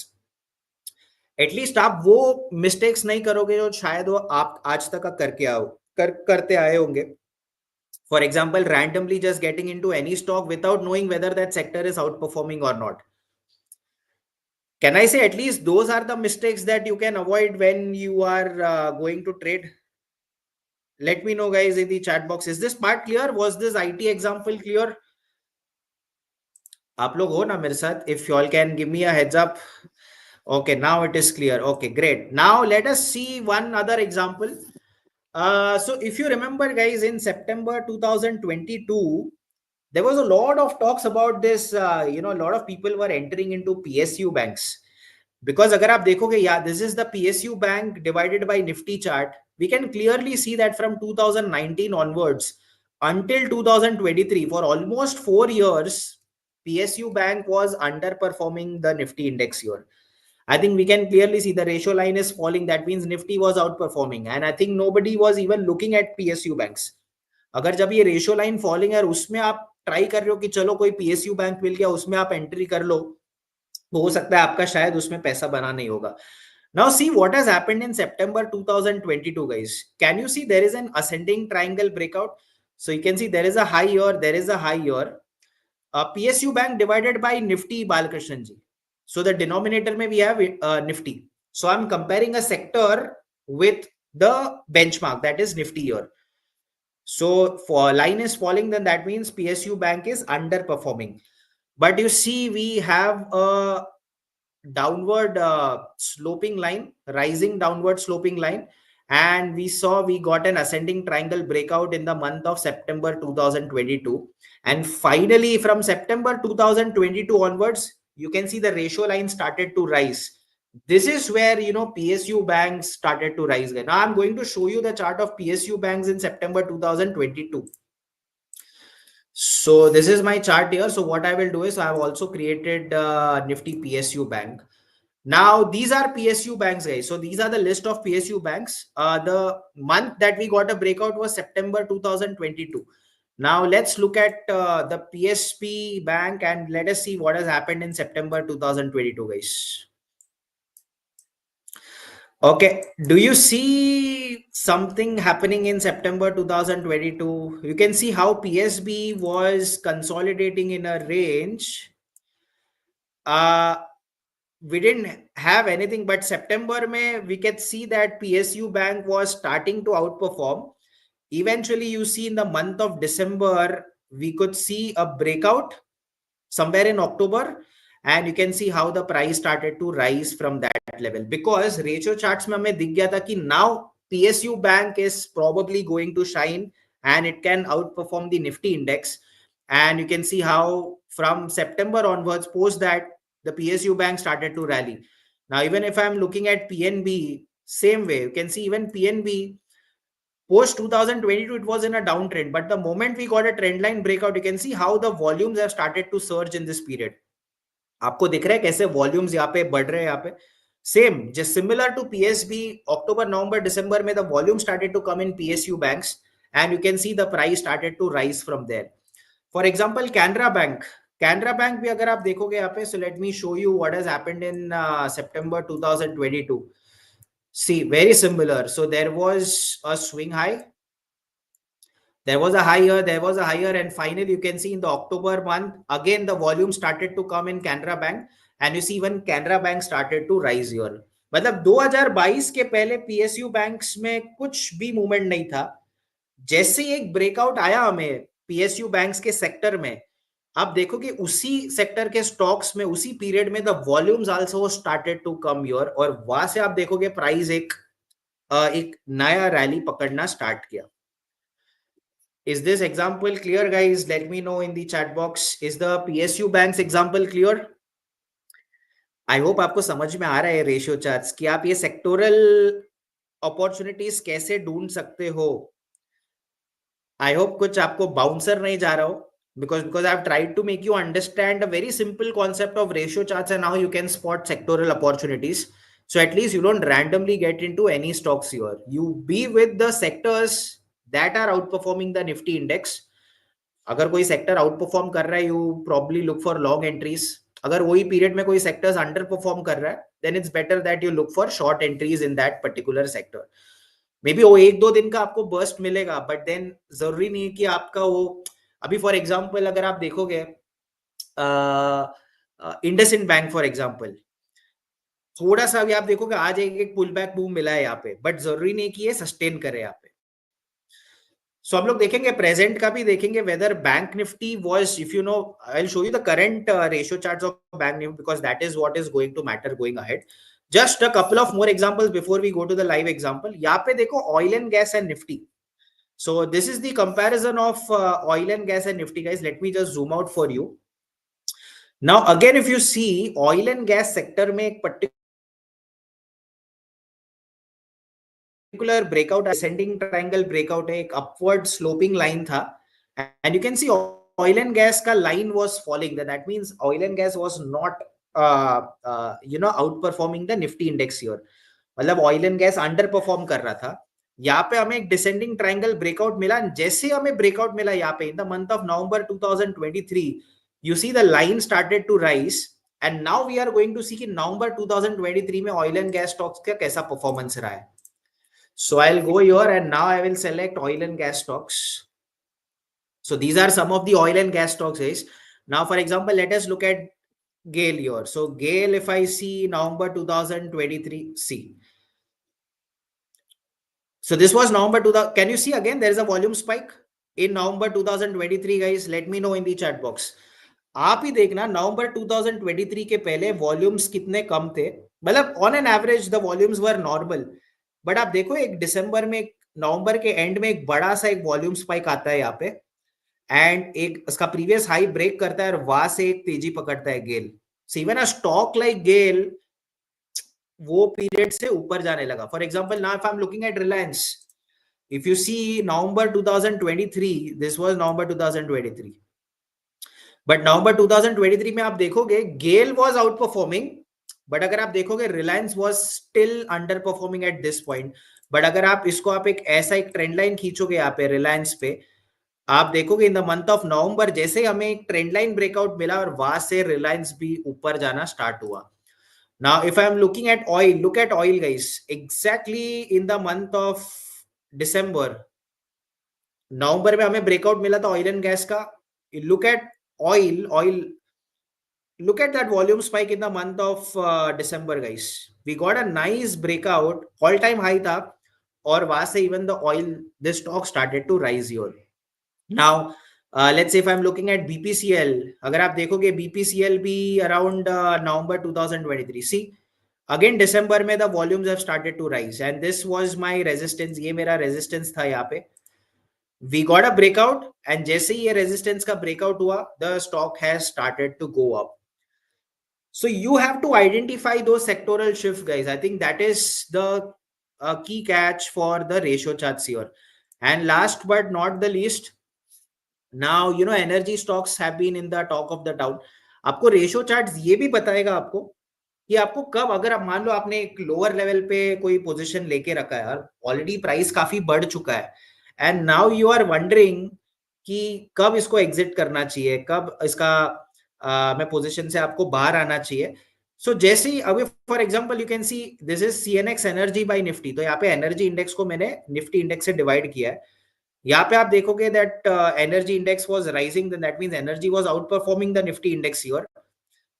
At least आप वो mistakes नहीं करोगे जो शायद वो आप आज तक करते आए होंगे. For example, randomly just getting into any stock without knowing whether that sector is outperforming or not. Can I say at least those are the mistakes that you can avoid when you are going to trade? Let me know, guys, in the chat box. Is this part clear? Was this IT example clear? आप लोग हो ना मेरे साथ? If you all can give me a heads up. Okay, now it is clear. Okay, great. Now let us see one other example. So if you remember, guys, in September 2022, there was a lot of talks about this. A lot of people were entering into PSU banks. Because अगर आप देखोगे, yeah, this is the PSU bank divided by Nifty chart. We can clearly see that from 2019 onwards until 2023, for almost 4 years, PSU bank was underperforming the Nifty index here. I think we can clearly see the ratio line is falling. That means Nifty was outperforming, and I think nobody was even looking at PSU banks. अगर जब ये ratio line falling है और उसमें आप try कर रहे हो कि चलो कोई पीएसयू बैंक मिल गया, उसमें आप एंट्री कर लो, तो हो सकता है आपका शायद उसमें पैसा बना नहीं होगा. Now see what has happened in September 2022, guys. Can you see there is an ascending triangle breakout? So you can see there is a high here, there is a high here. PSU bank divided by Nifty, Balakrishnan ji. So the denominator may we have Nifty. So I'm comparing a sector with the benchmark, that is Nifty here. So for line is falling, then that means PSU bank is underperforming. But you see, we have a downward sloping line, rising downward sloping line, and we got an ascending triangle breakout in the month of September 2022. And finally, from September 2022 onwards, you can see the ratio line started to rise. This is where PSU banks started to rise. Now I'm going to show you the chart of PSU banks in September 2022. So this is my chart here. So what I will do is I have also created Nifty PSU bank. Now these are PSU banks, guys. So these are the list of PSU banks. The month that we got a breakout was September 2022. Now let's look at the PSP bank and let us see what has happened in September 2022, guys. Okay, do you see something happening in September 2022? You can see how PSB was consolidating in a range. We didn't have anything, but September we can see that PSU bank was starting to outperform. Eventually, you see in the month of December, we could see a breakout somewhere in October, and you can see how the price started to rise from that level, because ratio charts में हमें दिख गया था कि now PSU bank is probably going to shine and it can outperform the Nifty index. And you can see how from September onwards, post that, the PSU bank started to rally. Now even if I'm looking at PNB, same way, you can see even PNB post 2022 it was in a downtrend, but the moment we got a trend line breakout, you can see how the volumes have started to surge in this period. आपको दिख रहा है कैसे volumes यहाँ पे बढ़ रहे हैं. यहाँ पे same just similar to PSB, अक्टूबर नवंबर दिसंबर में the volume started to come in PSU banks and you can see the price started to rise from there. For example Canara bank भी अगर आप देखोगे यहाँ पे, so let me show you what has happened in September 2022. See very similar. So there was a swing high, there was a higher, and finally you can see in the October month again the volume started to come in Canara Bank, and you see even Canara Bank started to rise here. मतलब 2022 के पहले PSU banks में कुछ भी movement नहीं था. जैसे ही एक ब्रेकआउट आया हमें PSU बैंक्स के सेक्टर में, आप देखोगे उसी सेक्टर के स्टॉक्स में उसी पीरियड में the volumes also started to come here, और वहां से आप देखोगे प्राइस एक नया रैली पकड़ना स्टार्ट किया. Is this example clear, guys? Let me know in the chat box. Is the PSU banks example clear? I hope आपको समझ में आ रहा है रेशियो चार्ट्स कि आप ये सेक्टोरल अपॉर्चुनिटीज कैसे ढूंढ सकते हो. आई होप कुछ आपको बाउंसर नहीं जा रहा हो, because I've tried to make you understand a very simple concept of ratio charts and how you can spot sectoral opportunities. So at least you don't randomly get into any stocks here. You be with the sectors that are outperforming the Nifty index. अगर कोई sector outperform कर रहा है, you probably look for long entries. अगर वही period में कोई sectors under perform कर रहा है, then it's better that you look for short entries in that particular sector. Maybe वो 1-2 दिन का आपको बर्स्ट मिलेगा, बट देन जरूरी नहीं है कि आपका वो. अभी फॉर एग्जांपल अगर आप देखोगे इंडसइंड बैंक फॉर एग्जांपल, थोड़ा सा अभी आप देखोगे आज एक पुल बैक बूम मिला है यहाँ पे, बट जरूरी नहीं कि ये सस्टेन करे यहाँ पे. सो हम लोग देखेंगे प्रेजेंट का भी देखेंगे whether bank Nifty was, if you know, I will show you the current ratio charts of bank Nifty because that is what is going to matter going ahead. Just a couple of more examples before we go to the live example. यहाँ पे देखो oil and gas and Nifty. So this is the comparison of oil and gas and Nifty, guys. Let me just zoom out for you. Now again, if you see oil and gas sector में एक particular breakout, ascending triangle breakout है, एक upward sloping line था, and you can see oil and gas का line was falling. That means oil and gas was not outperforming the Nifty index here. मतलब oil and gas under perform कर रहा था. यहाँ पे हमें एक डिसेंडिंग ट्रायंगल ब्रेकआउट मिला. जैसे हमें ब्रेकआउट मिला यहाँ पे in the month of November 2023, you see the line started to rise, and now we are going to see कि नवंबर 2023 में ऑयल एंड गैस स्टॉक्स का कैसा परफॉर्मेंस रहा है. So I'll go here and now I will select oil and gas stocks. So these are some of the oil and gas stocks, guys. Now, for example, let us look at GAIL here. So GAIL, if I see November 2023, see. So this was November 2000. Can you see again? There is a volume spike in November 2023, guys. Let me know in the chat box. आप ही देखना नवंबर 2023 के पहले volumes कितने कम थे. मतलब on an average the volumes were normal, but आप देखो एक दिसंबर में, नवंबर के एंड में एक बड़ा सा एक वॉल्यूम स्पाइक आता है यहाँ पे, एंड एक उसका प्रीवियस हाई ब्रेक करता है और वहां से एक तेजी पकड़ता है GAIL. So even a stock like GAIL वो पीरियड से ऊपर जाने लगा. For example now if I am looking at Reliance, if you see November 2023, this was November 2023, but November 2023 में आप देखोगे GAIL was outperforming, but अगर आप देखोगे Reliance was still underperforming at this point. But अगर आप इसको आप एक ऐसा एक ट्रेंड लाइन खींचोगे यहाँ पे रिलायंस पे, आप देखोगे इन द मंथ ऑफ नवंबर जैसे हमें एक ट्रेंड लाइन ब्रेकआउट मिला और वहां से रिलायंस भी ऊपर जाना स्टार्ट हुआ. Now if I am looking at oil, look at oil guys, exactly in the month of December, नवंबर में हमें ब्रेकआउट मिला था ऑयल एंड गैस का. Look at oil, look at that volume spike in the month of December, guys. We got a nice breakout, all time high था, और वहां से even the oil, this stock started to rise here. Now let's say if I'm looking at BPCL, अगर आप देखोगे BPCL भी around November 2023, see again December में the volumes have started to rise and this was my resistance. ये मेरा resistance था यहाँ पे. We got a breakout and जैसे ही ये resistance का breakout हुआ, the stock has started to go up. So you have to identify those sectoral shifts, guys. I think that is the key catch for the ratio charts here. And last but not the least, now you know energy stocks have been in the talk of the town. आपको ratio charts ये भी बताएगा आपको कि आपको कब, अगर आप मान लो आपने एक लोअर लेवल पे कोई पोजीशन लेके रखा है और ऑलरेडी प्राइस काफी बढ़ चुका है, and now you are wondering कि कब इसको एग्जिट करना चाहिए, कब इसका मैं पोजीशन से आपको बाहर आना चाहिए. सो जैसे ही अभी for example you can see this is CNX energy by Nifty. तो यहाँ पे एनर्जी इंडेक्स को मैंने निफ्टी इंडेक्स से डिवाइड किया है. यहाँ पे आप देखोगे that energy index was rising, that means energy was out performing the Nifty index here.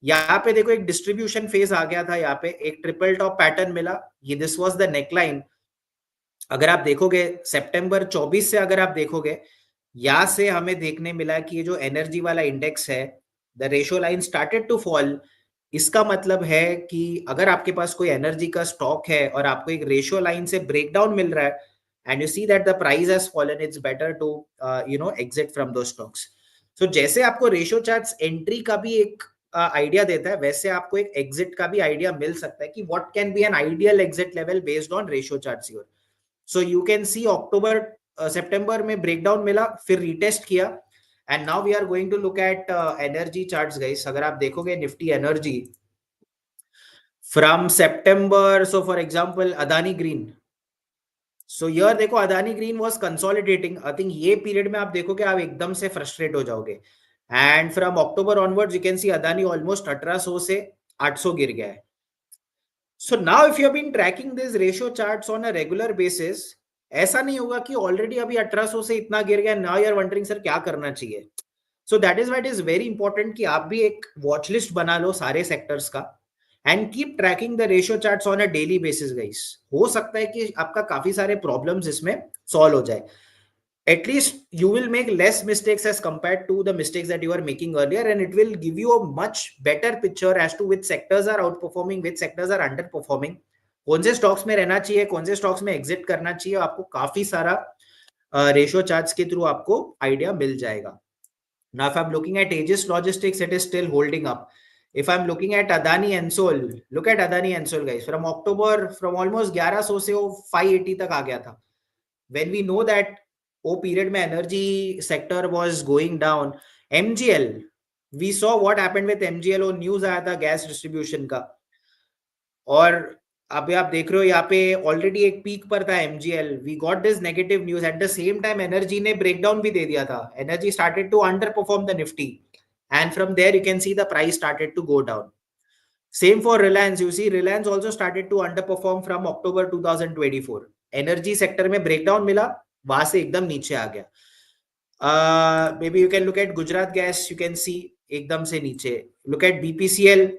यहाँ पे देखो एक डिस्ट्रीब्यूशन फेज आ गया था, यहाँ पे एक ट्रिपल टॉप पैटर्न मिला, ये दिस वाज द नेकलाइन. अगर आप देखोगे सितंबर 24 से अगर आप देखोगे, यहाँ से हमें देखने मिला कि ये जो एनर्जी वाला इंडेक्स है, the ratio line started to fall. इसका मतलब है कि अगर आपके पास कोई एनर्जी का स्टॉक है और आपको एक रेशियो लाइन से ब्रेकडाउन मिल रहा है and you see that the price has fallen, it's better to exit from those stocks. So जैसे आपको रेशियो चार्ट्स एंट्री का भी एक आइडिया देता है, वैसे आपको एक एग्जिट का भी आइडिया मिल सकता है कि what can be an ideal exit level based on ratio charts here. So you can see अक्टूबर सितंबर में ब्रेकडाउन मिला, फिर रीटेस्ट किया, and now we are going to look at energy charts, guys. अगर आप देखोगे Nifty energy from September, so for example Adani green, so here देखो Adani green was consolidating. I think ये पीरियड में आप देखोगे आप एकदम से फ्रस्ट्रेट हो जाओगे, and from October onwards you can see Adani almost 1800 से 800 गिर गया है. So now if you have been tracking these ratio charts on a regular basis, ऐसा नहीं होगा कि ऑलरेडी अभी 1800 से इतना गिर गया, now you are wondering sir क्या करना चाहिए. So that is why it is very important कि आप भी एक वॉच लिस्ट बना लो सारे सेक्टर्स का and keep tracking the ratio charts on a daily basis, guys. हो सकता है कि आपका काफी सारे प्रॉब्लम्स इसमें सॉल्व हो जाए. At least you will make less mistakes as compared to the mistakes that you are making earlier, and it will give you a much better picture as to which sectors are outperforming, which sectors are underperforming, कौन से stocks में रहना चाहिए, कौन से stocks में exit करना चाहिए. आपको काफी सारा रेशियो चार्ट्स के थ्रू आपको आइडिया मिल जाएगा. Now, if I'm looking at Aegis Logistics, it is still holding up. If I'm looking at Adani Ensol, look at Adani Ensol, guys. From October, from almost 1100 से वो 580 तक आ गया था. When we know that वो period में energy sector was going down, MGL, we saw what happened with MGL. वो news आया था gas distribution का. और अभी आप देख रहे हो यहाँ पे ऑलरेडी एक पीक पर था MGL. We got this negative news at the same time. Energy ने ब्रेकडाउन भी दे दिया था. Energy started to under perform the Nifty and from there you can see the price started to go down. Same for Reliance. You see Reliance also started to under perform from October 2024. Energy sector में breakdown मिला, वहां से एकदम नीचे आ गया. Maybe you can look at Gujarat gas. You can see एकदम से नीचे. Look at BPCL,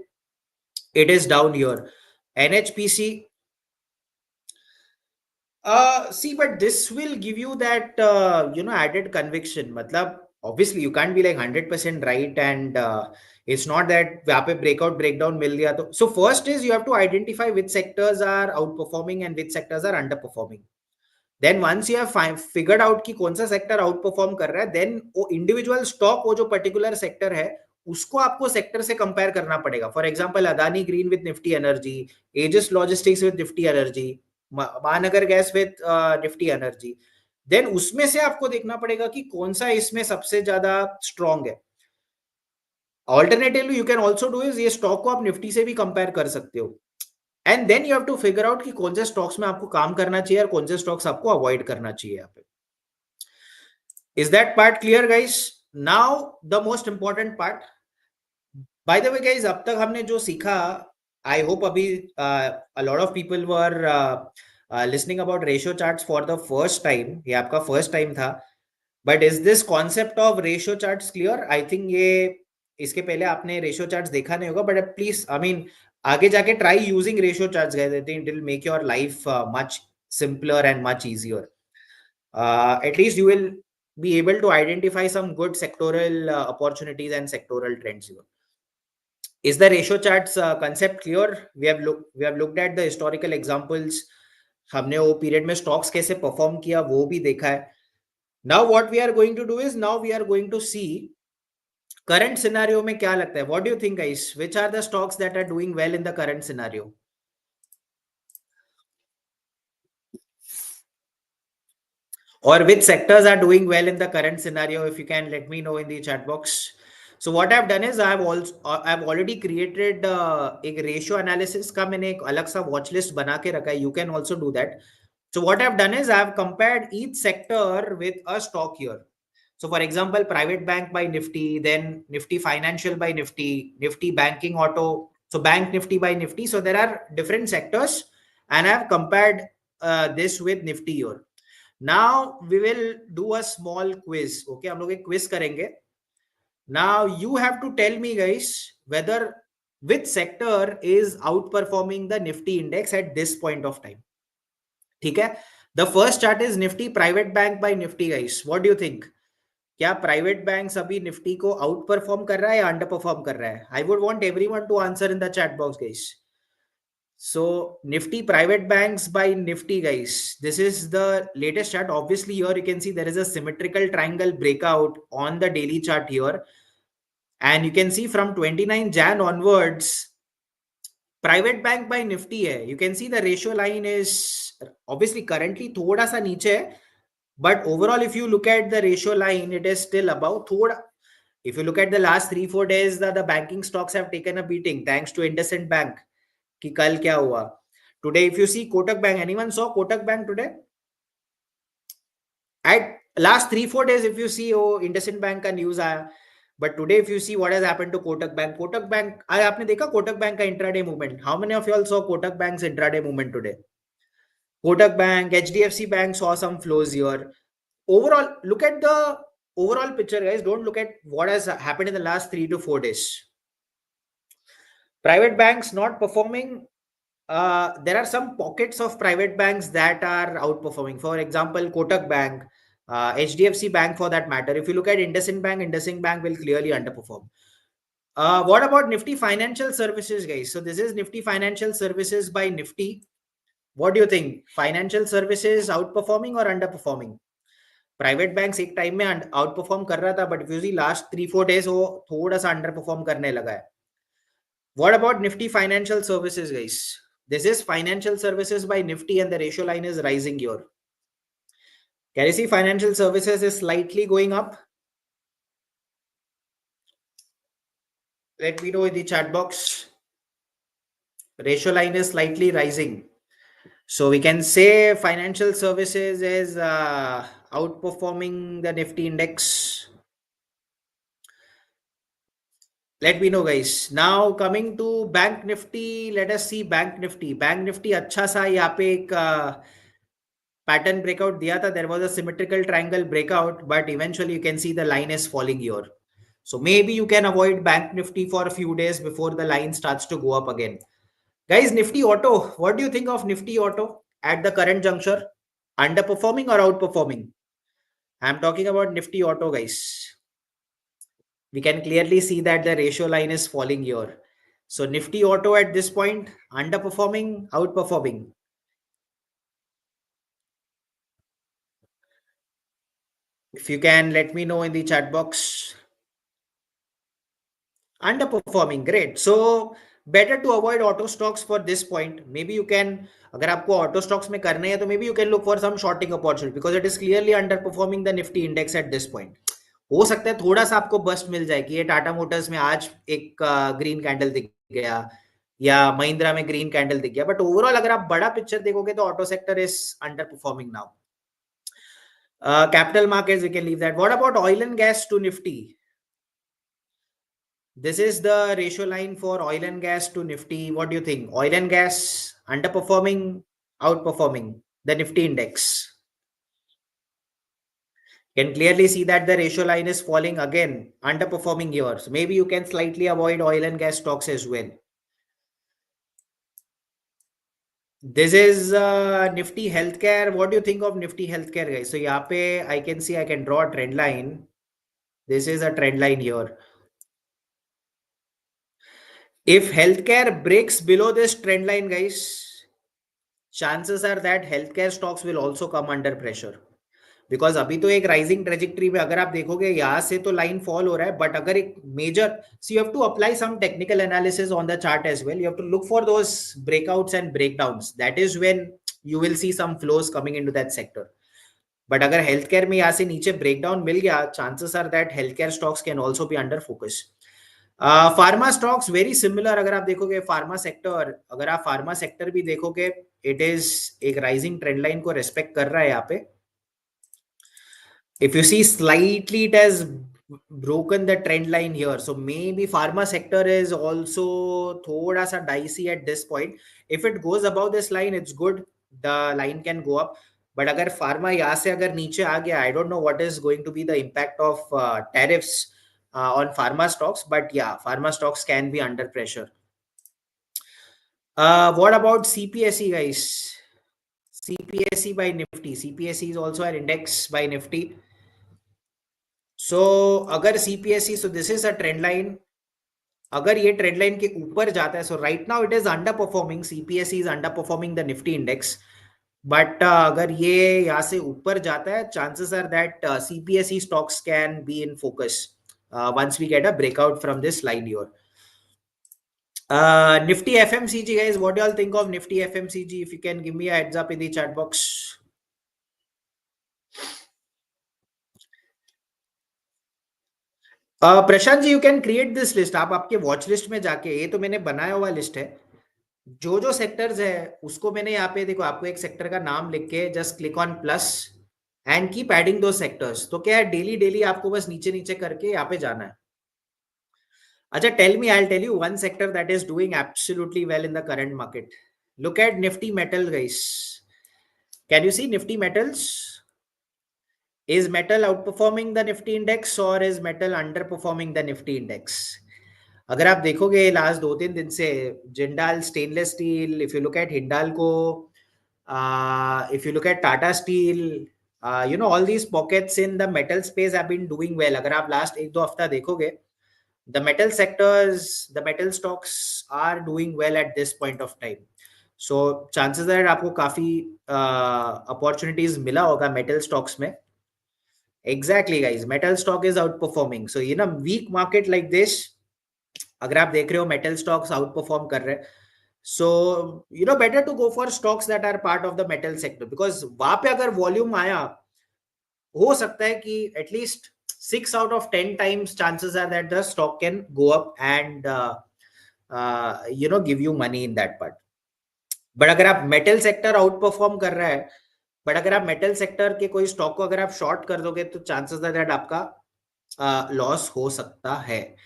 it is down here. NHPC, see, but this will give you that added conviction. मतलब obviously you can't be like 100% right, and it's not that वहाँ पे breakout breakdown मिल गया तो. So first is you have to identify which sectors are outperforming and which sectors are underperforming. Then once you have figured out कि कौन सा sector outperform कर रहा है, then वो individual stock, वो जो particular sector है, उसको आपको सेक्टर से कंपेयर करना पड़ेगा. For example Adani Green with Nifty Energy, Aegis Logistics with Nifty Energy, Mahanagar Gas with Nifty Energy. Then उसमें से आपको देखना पड़ेगा कि कौन सा इसमें सबसे ज्यादा स्ट्रॉन्ग है. Alternatively you can also do is ये स्टॉक को आप निफ्टी से भी कंपेयर कर सकते हो. And then you have to figure out कि कौन से स्टॉक्स में आपको काम करना चाहिए और कौन से स्टॉक्स आपको अवॉइड करना चाहिए. यहाँ पे is that part clear guys? Now the most important part. By the way guys, अब तक हमने जो सीखा, आई होप अभी a lot of people were listening about ratio charts for the first time. ये आपका फर्स्ट टाइम था. But is this concept of ratio charts clear? I think ये इसके पहले आपने रेशियो चार्ट्स देखा नहीं होगा, बट प्लीज आई मीन आगे जाके try using ratio charts guys. I think it will make your life much simpler and much easier. At least you will be able to identify some good sectoral opportunities and sectoral trends here. Is the ratio charts concept clear? We have looked at the historical examples. हमने वो period में stocks कैसे perform किया वो भी देखा है. Now what we are going to do is, now we are going to see current scenario में क्या लगता है. What do you think guys? Which are the stocks that are doing well in the current scenario? Or which sectors are doing well in the current scenario? If you can let me know in the chat box. So what I've done is I've already created एक ratio analysis का मैंने एक अलग सा watch list बना के रखा है. You can also do that. So what I've done is I've compared each sector with a stock here. So for example, private bank by Nifty, then Nifty financial by Nifty, Nifty banking auto, so bank Nifty by Nifty. So there are different sectors and I've compared this with Nifty here. Now we will do a small quiz. Okay, हम लोग एक quiz करेंगे. Now you have to tell me guys whether which sector is outperforming the Nifty index at this point of time. ठीक है? The first chart is Nifty private bank by Nifty guys. What do you think? क्या private banks अभी निफ्टी को out perform कर रहा है या under perform कर रहा है? I would want everyone to answer in the chat box guys. So Nifty private banks by Nifty guys, this is the latest chart. Obviously here you can see there is a symmetrical triangle breakout on the daily chart here, and you can see from 29 Jan onwards private bank by Nifty hai. You can see the ratio line is obviously currently thoda sa niche hai, but overall if you look at the ratio line it is still above thoda. If you look at the last 3-4 days, the banking stocks have taken a beating thanks to IndusInd Bank. कि कल क्या हुआ. Today if you see Kotak Bank, anyone saw Kotak Bank today? At last 3-4 days if you see IndusInd Bank का news आया, but today if you see what has happened to Kotak Bank. Kotak Bank, आपने देखा Kotak Bank का intraday movement? How many of you all saw Kotak Bank's intraday movement today? Kotak Bank, HDFC Bank saw some flows here. Overall, look at the overall picture guys. Don't look at what has happened in the last 3 to 4 days. Private banks not performing. There are some pockets of private banks that are outperforming. For example, Kotak Bank, HDFC Bank for that matter. If you look at IndusInd Bank will clearly underperform. What about Nifty Financial Services, guys? So this is Nifty Financial Services by Nifty. What do you think? Financial services outperforming or underperforming? Private banks एक time में out perform कर रहा था, but if you see last 3-4 days वो थोड़ा सा under perform करने लगा है. What about Nifty Financial Services, guys? This is Financial Services by Nifty, and the ratio line is rising here. Can you see Financial Services is slightly going up? Let me know in the chat box. Ratio line is slightly rising. So we can say Financial Services is outperforming the Nifty index. Let me know, guys. Now coming to Bank Nifty, let us see Bank Nifty. Bank Nifty अच्छा सा यहाँ पे एक pattern breakout दिया था. There was a symmetrical triangle breakout, but eventually you can see the line is falling here. So maybe you can avoid Bank Nifty for a few days before the line starts to go up again. Guys, Nifty Auto, what do you think of Nifty Auto at the current juncture? Underperforming or outperforming? I'm talking about Nifty Auto, guys. We can clearly see that the ratio line is falling here. So Nifty Auto at this point, underperforming, outperforming? If you can let me know in the chat box. Underperforming, great. So better to avoid auto stocks for this point. Maybe you can, अगर आपको auto stocks में करने हैं तो maybe you can look for some shorting opportunity because it is clearly underperforming the Nifty index at this point. हो सकता है थोड़ा सा आपको बस्ट मिल जाए कि ये टाटा मोटर्स में आज एक ग्रीन कैंडल दिख गया या महिंद्रा में ग्रीन कैंडल दिख गया, बट ओवरऑल अगर आप बड़ा पिक्चर देखोगे तो auto sector is under performing now. Capital markets we can leave that. What about oil and gas to Nifty? This is the ratio line for oil and gas to Nifty. What do you think? Oil and gas underperforming, outperforming the Nifty index? Can clearly see that the ratio line is falling again, underperforming here. So maybe you can slightly avoid oil and gas stocks as well. This is Nifty Healthcare. What do you think of Nifty Healthcare, guys? So यहाँ पे I can see I can draw a trend line. This is a trend line here. If healthcare breaks below this trend line, guys, chances are that healthcare stocks will also come under pressure. Because अभी तो एक rising trajectory में अगर आप देखोगे यहाँ से तो लाइन फॉल हो रहा है, बट अगर एक major, so you have to apply some technical analysis on the chart as well. You have to look for those breakouts and breakdowns. That is when you will see some flows coming into that sector. But अगर health care में यहाँ से नीचे breakdown मिल गया, chances are that health care stocks can also be under focus. Pharma stocks very similar. अगर आप देखोगे फार्मा सेक्टर, अगर आप फार्मा सेक्टर भी देखोगे, इट इज एक राइजिंग ट्रेंड लाइन को रेस्पेक्ट कर रहा है यहाँ पे. If you see slightly it has broken the trend line here, so maybe pharma sector is also thoda sa dicey at this point. If it goes above this line, it's good, the line can go up. But agar pharma yahan se agar niche aa gaya, I don't know what is going to be the impact of tariffs on pharma stocks, but yeah, pharma stocks can be under pressure. What about CPSE, guys? CPSE by Nifty. CPSE is also an index by Nifty. So अगर CPSE, so this is a trend line. अगर ये trend line के ऊपर जाता है, so right now it is underperforming. CPSE is underperforming the Nifty index. But अगर ये यहाँ से ऊपर जाता है, chances are that CPSE stocks can be in focus once we get a breakout from this line here. Nifty FMCG, guys, what do you all think of Nifty FMCG? If you can give me a heads up in the chat box. Prashant ji, you can create this list. आप आपके watch list में जाके, ये तो मैंने बनाया हुआ list है, जो जो सेक्टर्स है उसको मैंने यहाँ पे देखो, आपको एक सेक्टर का नाम लिख के just click on plus and keep adding दो सेक्टर्स. तो क्या है, डेली डेली आपको बस नीचे नीचे करके यहाँ पे जाना है. अच्छा, tell me, I will tell you one sector that is doing absolutely well in the current market. Look at Nifty metal, guys. Can you see Nifty metals? Is metal outperforming the Nifty index or is metal underperforming the Nifty index? अगर आप देखोगे last 2-3 दिन से Jindal stainless steel, if you look at Hindalco, if you look at Tata steel, you know, all these pockets in the metal space have been doing well. अगर आप last 1-2 हफ्ता देखोगे, the metal sectors, the metal stocks are doing well at this point of time. So chances are आपको काफी opportunities मिला होगा metal stocks में. Exactly, guys. Metal stock is outperforming. So in a weak market like this, अगर आप देख रहे हो metal stocks outperform कर रहे हैं, so better to go for stocks that are part of the metal sector, because वहां पे अगर volume आया, हो सकता है कि at least 6 out of 10 times chances are that the stock can go up and give you money in that part. But अगर आप मेटल सेक्टर आउट परफॉर्म कर रहा है, बट अगर आप मेटल सेक्टर के कोई स्टॉक को अगर आप शॉर्ट कर दोगे तो चांसेस है दैट आपका लॉस हो सकता है.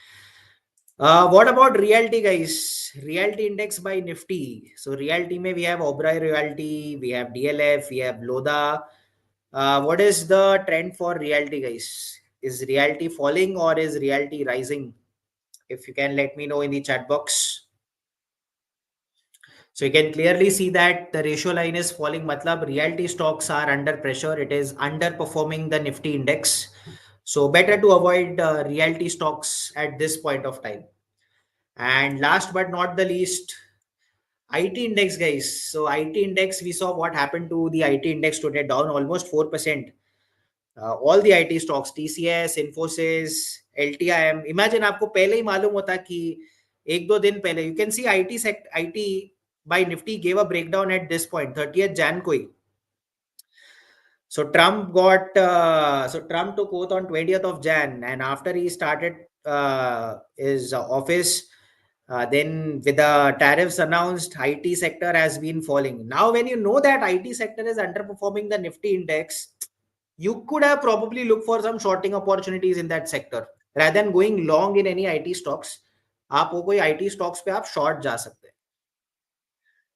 What about realty, guys? Realty index by Nifty. So realty में we have Oberoi Realty, we have DLF, we have Lodha. What is the trend for realty, guys? Is realty falling or is realty rising? If you can let me know in the chat box. So you can clearly see that the ratio line is falling. Matlab realty stocks are under pressure. It is underperforming the Nifty index. So better to avoid realty stocks at this point of time. And last but not the least, IT index, guys. So IT index, we saw what happened to the IT index today, down almost 4%. All the IT stocks, TCS, Infosys, LTIM. Imagine आपको पहले ही मालूम होता कि एक दो दिन पहले, you can see IT by Nifty gave a breakdown at this point, 30th Jan को ही. So Trump took oath on 20th of Jan, and after he started his office, then with the tariffs announced, IT sector has been falling. Now, when you know that IT sector is underperforming the Nifty index, you could have probably looked for some shorting opportunities in that sector rather than going long in any IT stocks. आप वो कोई IT stocks पे आप short जा सकते हैं.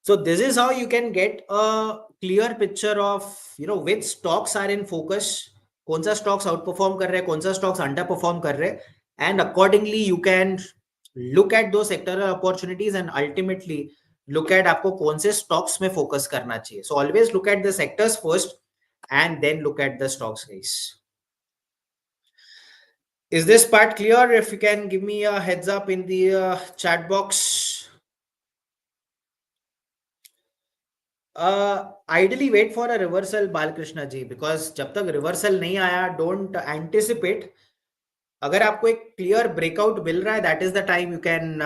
So this is how you can get a clear picture of which stocks are in focus, कौन सा stocks outperform कर रहे हैं, कौन सा stocks underperform कर रहे हैं, and accordingly you can look at those sectoral opportunities and ultimately look at आपको कौन से stocks में focus करना चाहिए. So always look at the sectors first and then look at the stocks, guys. Is this part clear? If you can give me a heads up in the chat box. Ideally wait for a reversal, Balkrishna ji, because जब तक reversal नहीं आया, don't anticipate. अगर आपको एक clear breakout मिल रहा है, that is the time you can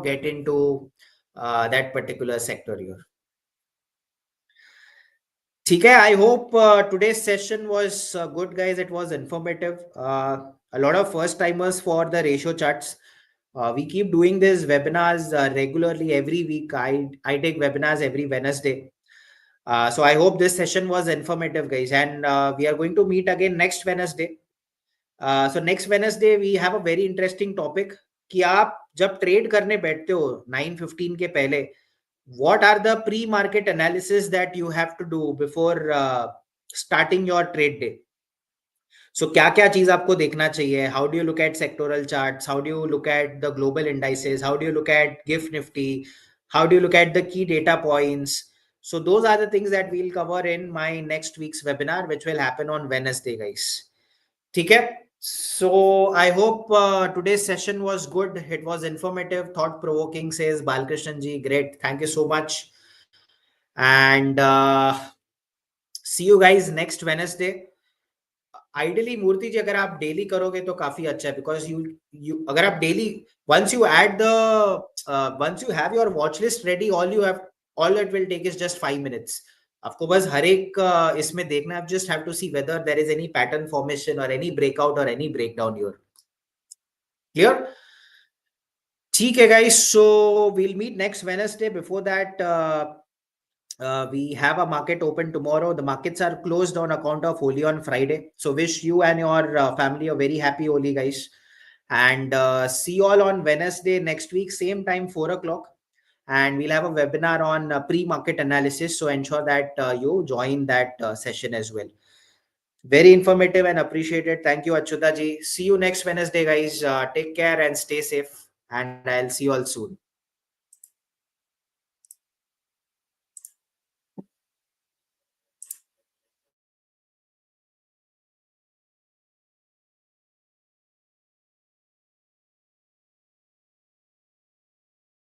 get into that particular sector here. ठीक है, I hope today's session was good, guys. It was informative. A lot of first timers for the ratio charts. We keep doing these webinars regularly every week. I take webinars every Wednesday. So I hope this session was informative, guys, and we are going to meet again next Wednesday. So next Wednesday we have a very interesting topic कि आप जब trade करने बैठते हो 9:15 के पहले, what are the pre-market analysis that you have to do before starting your trade day? So क्या क्या चीज आपको देखना चाहिए? How do you look at sectoral charts? How do you look at the global indices? How do you look at GIFT Nifty? How do you look at the key data points? So those are the things that we'll cover in my next week's webinar, which will happen on Wednesday, guys. ठीक है? So I hope today's session was good. It was informative, thought-provoking, says Balkrishnan ji. Great. Thank you so much. And see you guys next Wednesday. Ideally Murthy ji अगर आप daily करोगे तो काफी अच्छा है, because you अगर आप daily once you have your watch list ready, all it will take is just 5 minutes. आपको बस हर एक इसमें देखना है, just have to see whether there is any pattern formation और एनी ब्रेकआउट और एनी ब्रेकडाउन योर क्लियर. ठीक है guys, so we'll meet next Wednesday. Before that, we have a market open tomorrow. The markets are closed on account of Holi on Friday. So wish you and your family a very happy Holi, guys. And see you all on Wednesday next week, same time, 4 o'clock. And we'll have a webinar on pre-market analysis. So ensure that you join that session as well. Very informative and appreciated. Thank you, Achyuta ji. See you next Wednesday, guys. Take care and stay safe. And I'll see you all soon.